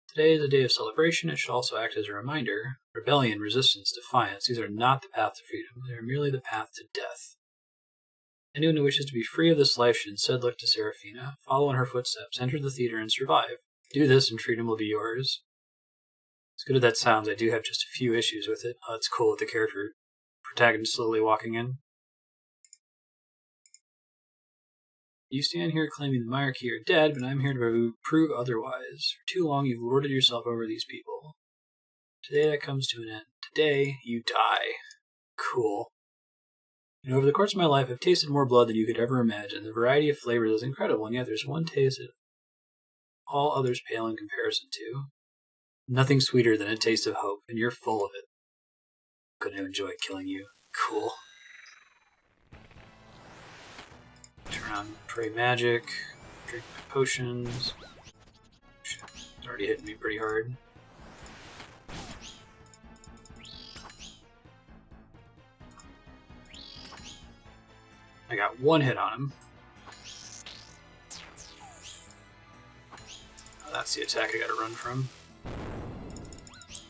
Today is a day of celebration. It should also act as a reminder. Rebellion, resistance, defiance, these are not the path to freedom. They are merely the path to death. Anyone who wishes to be free of this life should instead look to Seraphina, follow in her footsteps, enter the theater, and survive. Do this and freedom will be yours. As good as that sounds, I do have just a few issues with it. Oh, it's cool with the protagonist slowly walking in. You stand here claiming the Myrekey are dead, but I'm here to prove otherwise. For too long you've lorded yourself over these people. Today that comes to an end. Today you die. Cool. And over the course of my life, I've tasted more blood than you could ever imagine. The variety of flavors is incredible, and yet there's one taste that all others pale in comparison to. Nothing sweeter than a taste of hope, and you're full of it. I'm going to enjoy killing you. Cool. Turn on Pray Magic. Drink my potions. Shit, it's already hitting me pretty hard. I got one hit on him. Oh, that's the attack I gotta run from.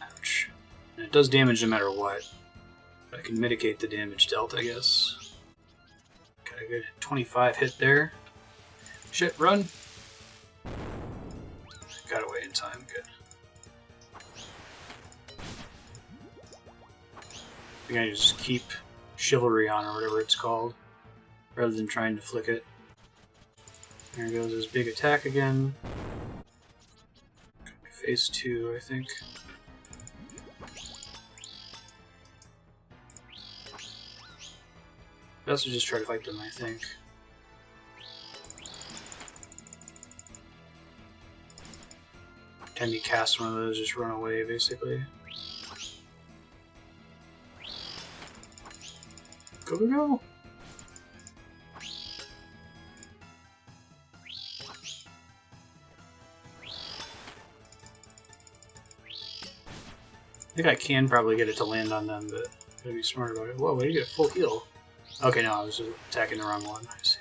Ouch. And it does damage no matter what. But I can mitigate the damage dealt, I guess. Got a good 25 hit there. Shit, run! Got away in time, good. I think I just keep Chivalry on, or whatever it's called, rather than trying to flick it. There goes his big attack again. Phase 2, I think. Best to just try to fight them, I think. Time you cast one of those, just run away, basically. Go, go, go! I think I can probably get it to land on them, but gotta be smart about it. Whoa, wait, you get a full heal. Okay, no, I was attacking the wrong one. I see.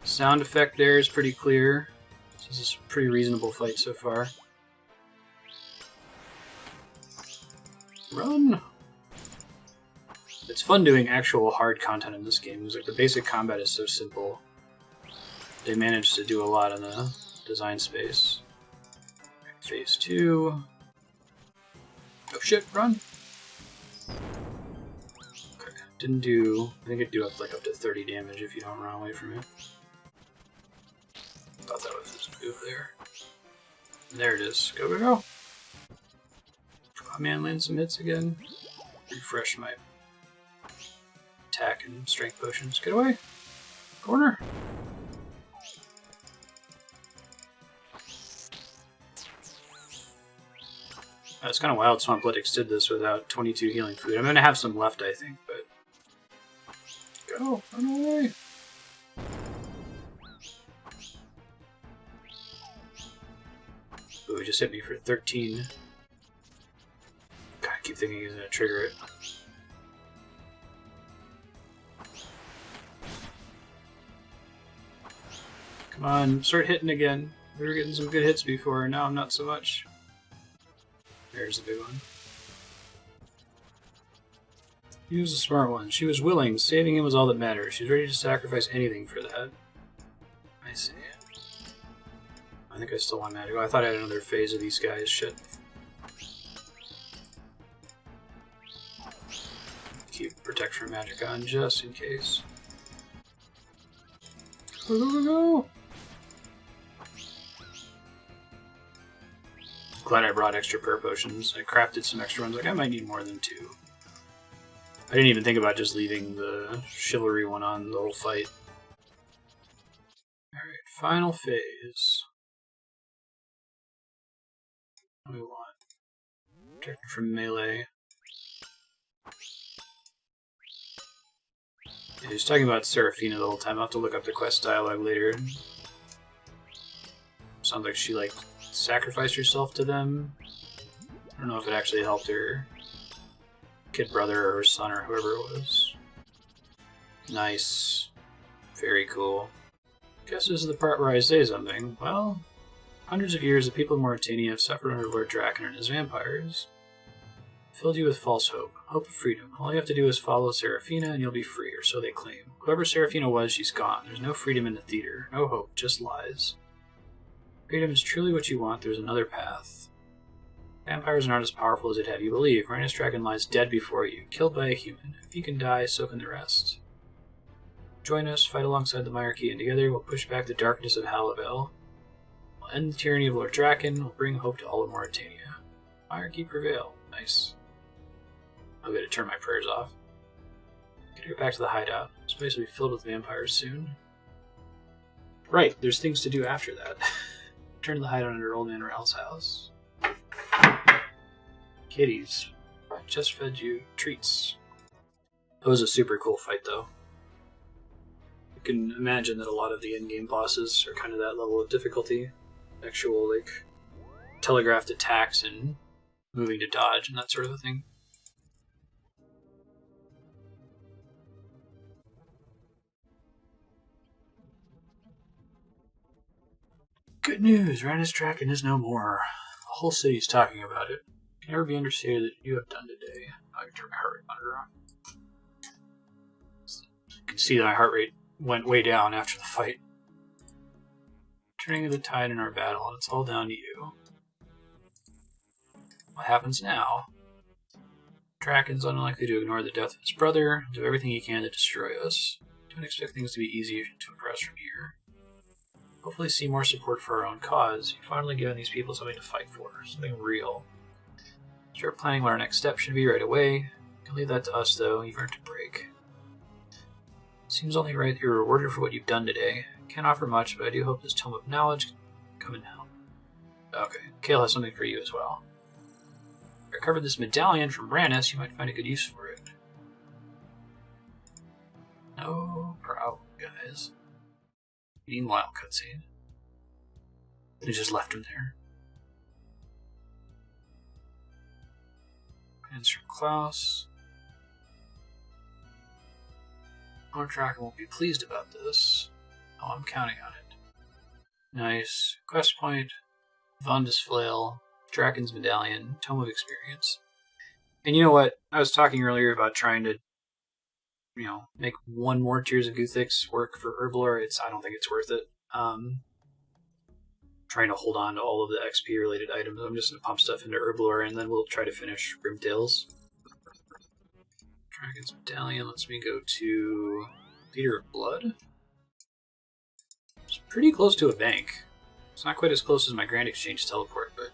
Sound effect there is pretty clear. This is a pretty reasonable fight so far. Run! It's fun doing actual hard content in this game, because like, the basic combat is so simple. They managed to do a lot in the design space. Phase 2. Oh shit, run! Okay, didn't do... I think it'd do up to 30 damage if you don't run away from it. Thought that was his move there. There it is. Go, go, go! Come on, man, land some hits again. Refresh my attack and strength potions. Get away! Corner! It's kind of wild Swampletics did this without 22 healing food. I'm going to have some left, I think, but... Go! Run away! Ooh, he just hit me for 13. God, I keep thinking he's going to trigger it. Come on, start hitting again. We were getting some good hits before, now I'm not so much. There's the big one. He was a smart one. She was willing. Saving him was all that mattered. She's ready to sacrifice anything for that. I see. I think I still want magic. Oh, I thought I had another phase of these guys. Shit. Keep protection from magic on just in case. Go, go, go, go! Glad I brought extra prayer potions. I crafted some extra ones. Like, I might need more than 2. I didn't even think about just leaving the Chivalry one on the whole fight. Alright, final phase. What do we want? Protect from melee. Yeah, he's talking about Seraphina the whole time. I'll have to look up the quest dialogue later. Sounds like she, like, sacrificed herself to them. I don't know if it actually helped her kid brother or her son or whoever it was. Nice. Very cool. Guess this is the part where I say something. Well, hundreds of years the people of Mauritania have suffered under Lord Drakan and his vampires. Filled you with false hope. Hope of freedom. All you have to do is follow Seraphina and you'll be free, or so they claim. Whoever Seraphina was, she's gone. There's no freedom in the theater. No hope, just lies. Freedom is truly what you want. There's another path. Vampires are not as powerful as they'd have you believe. Ranis Dragon lies dead before you, killed by a human. If he can die, so can the rest. Join us, fight alongside the Monarchy, and together we'll push back the darkness of Halavel. We'll end the tyranny of Lord Drakan, we'll bring hope to all of Mauritania. Monarchy prevail. Nice. I'll get to turn my prayers off. Gotta get back to the hideout. This place will be filled with vampires soon. Right, there's things to do after that. Turn to the hideout under Old Man Ral's house. Kitties, I just fed you treats. It was a super cool fight, though. You can imagine that a lot of the in-game bosses are kind of that level of difficulty. Actual, like, telegraphed attacks and moving to dodge and that sort of a thing. Good news, Ranis Drakan is no more. The whole city's talking about it. It can never be understated that you have done today. I can turn my heart rate monitor on. You can see that my heart rate went way down after the fight. Turning of the tide in our battle, and it's all down to you. What happens now? Drakan's unlikely to ignore the death of his brother, do everything he can to destroy us. Don't expect things to be easy to impress from here. Hopefully see more support for our own cause. You've finally given these people something to fight for, something real. Start planning what our next step should be right away. You can leave that to us, though. You've earned a break. Seems only right that you're rewarded for what you've done today. Can't offer much, but I do hope this tome of knowledge can come in help. Okay, Kale has something for you as well. I recovered this medallion from Ranis. You might find a good use for it. No problem, guys. Meanwhile, cutscene. They just left him there. Plans from Klaus. Our Drakan won't be pleased about this. Oh, I'm counting on it. Nice. Quest point. Vonda's Flail. Drakan's Medallion. Tome of Experience. And you know what? I was talking earlier about trying to, make one more Tears of Guthix work for Herblore. I don't think it's worth it. Trying to hold on to all of the XP related items. I'm just going to pump stuff into Herblore and then we'll try to finish Grimtales. Dragon's Medallion lets me go to Leader of Blood. It's pretty close to a bank. It's not quite as close as my Grand Exchange teleport, but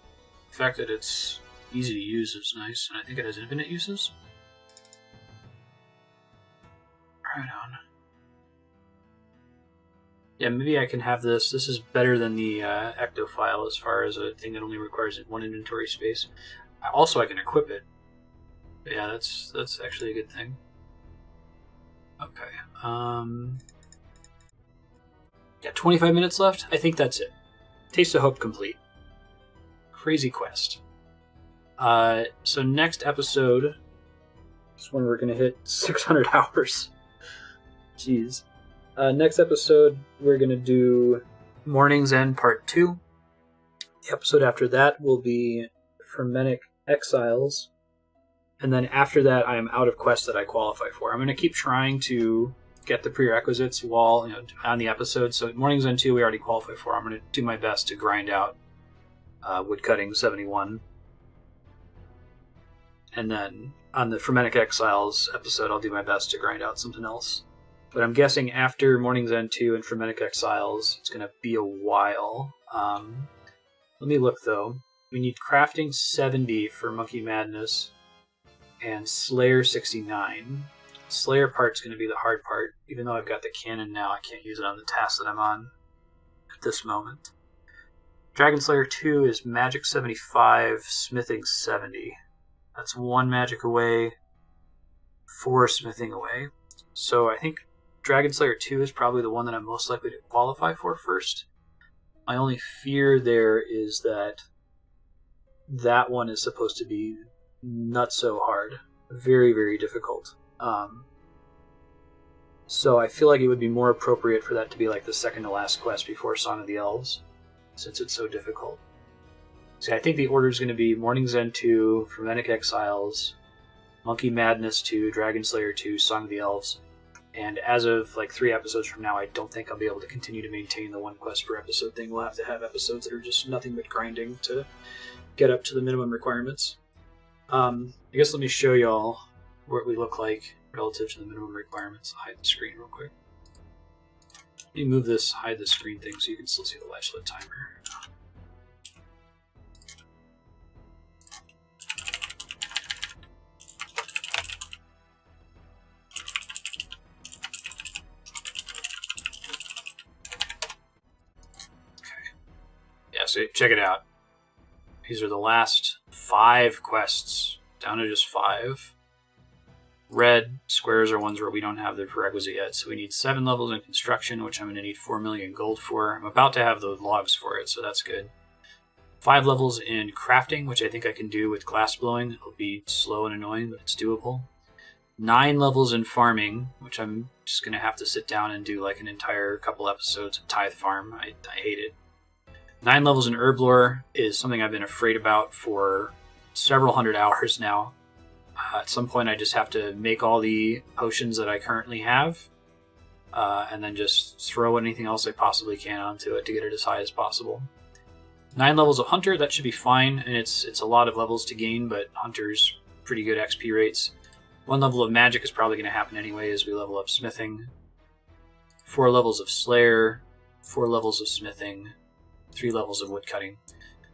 the fact that it's easy to use is nice, and I think it has infinite uses. Right on. Yeah, maybe I can have this. This is better than the Ectophile as far as a thing that only requires one inventory space. Also, I can equip it. But yeah, that's actually a good thing. Okay. Yeah, 25 minutes left. I think that's it. Taste of Hope complete. Crazy quest. So next episode is when we're going to hit 600 hours. Jeez. Next episode, we're going to do Morning's End Part 2. The episode after that will be Fermenic Exiles. And then after that, I am out of quests that I qualify for. I'm going to keep trying to get the prerequisites while on the episode. So Morning's End 2, we already qualify for. I'm going to do my best to grind out Woodcutting 71. And then on the Fermenic Exiles episode, I'll do my best to grind out something else. But I'm guessing after Morning's End 2 and Fermenic Exiles, it's going to be a while. Let me look, though. We need Crafting 70 for Monkey Madness and Slayer 69. Slayer part's going to be the hard part. Even though I've got the cannon now, I can't use it on the task that I'm on at this moment. Dragon Slayer 2 is Magic 75, Smithing 70. That's 1 magic away, 4 smithing away. So I think Dragon Slayer 2 is probably the one that I'm most likely to qualify for first. My only fear there is that that one is supposed to be not so hard. Very, very difficult. So I feel like it would be more appropriate for that to be like the second to last quest before Song of the Elves, since it's so difficult. See, I think the order is going to be Morning's End 2, Fermenic Exiles, Monkey Madness 2, Dragon Slayer 2, Song of the Elves. And as of like 3 episodes from now, I don't think I'll be able to continue to maintain the 1 quest per episode thing. We'll have to have episodes that are just nothing but grinding to get up to the minimum requirements. I guess let me show y'all what we look like relative to the minimum requirements. I'll hide the screen real quick. Let me move this hide the screen thing so you can still see the life split timer. So check it out. These are the last 5 quests, down to just 5. Red squares are ones where we don't have the prerequisite yet, so we need 7 levels in construction, which I'm going to need 4 million gold for. I'm about to have the logs for it, so that's good. 5 levels in crafting, which I think I can do with glass blowing. It'll be slow and annoying, but it's doable. 9 levels in farming, which I'm just going to have to sit down and do like an entire couple episodes of Tithe Farm. I hate it. 9 levels in herb lore is something I've been afraid about for several hundred hours now. At some point I just have to make all the potions that I currently have, and then just throw anything else I possibly can onto it to get it as high as possible. 9 levels of Hunter, that should be fine, and it's a lot of levels to gain, but Hunter's pretty good XP rates. 1 level of Magic is probably going to happen anyway as we level up Smithing. 4 levels of Slayer, 4 levels of Smithing, 3 levels of Woodcutting.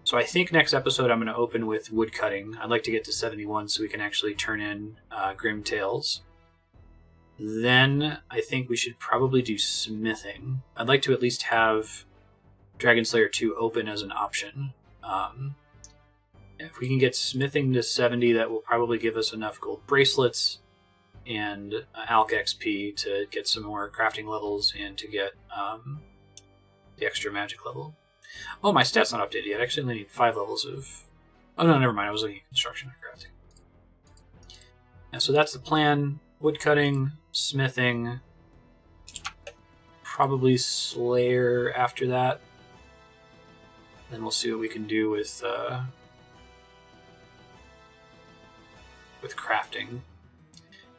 So I think next episode I'm going to open with Woodcutting. I'd like to get to 71 so we can actually turn in Grim Tales. Then I think we should probably do Smithing. I'd like to at least have Dragon Slayer 2 open as an option. If we can get Smithing to 70, that will probably give us enough gold bracelets and Alch XP to get some more crafting levels and to get the extra magic level. Oh, my stat's not updated yet. I actually only need 5 levels of... Oh, no, never mind. I was looking at construction, not crafting. Yeah, so that's the plan. Woodcutting, smithing, probably Slayer after that. Then we'll see what we can do with crafting.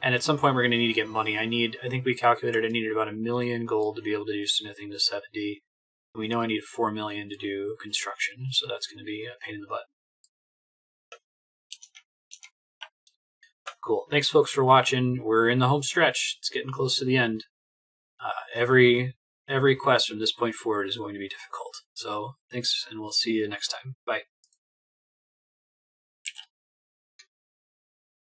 And at some point we're going to need to get money. I think we calculated I needed about 1 million gold to be able to do smithing to 70. We know I need 4 million to do construction, so that's going to be a pain in the butt. Cool. Thanks, folks, for watching. We're in the home stretch. It's getting close to the end. Every quest from this point forward is going to be difficult. So thanks, and we'll see you next time. Bye.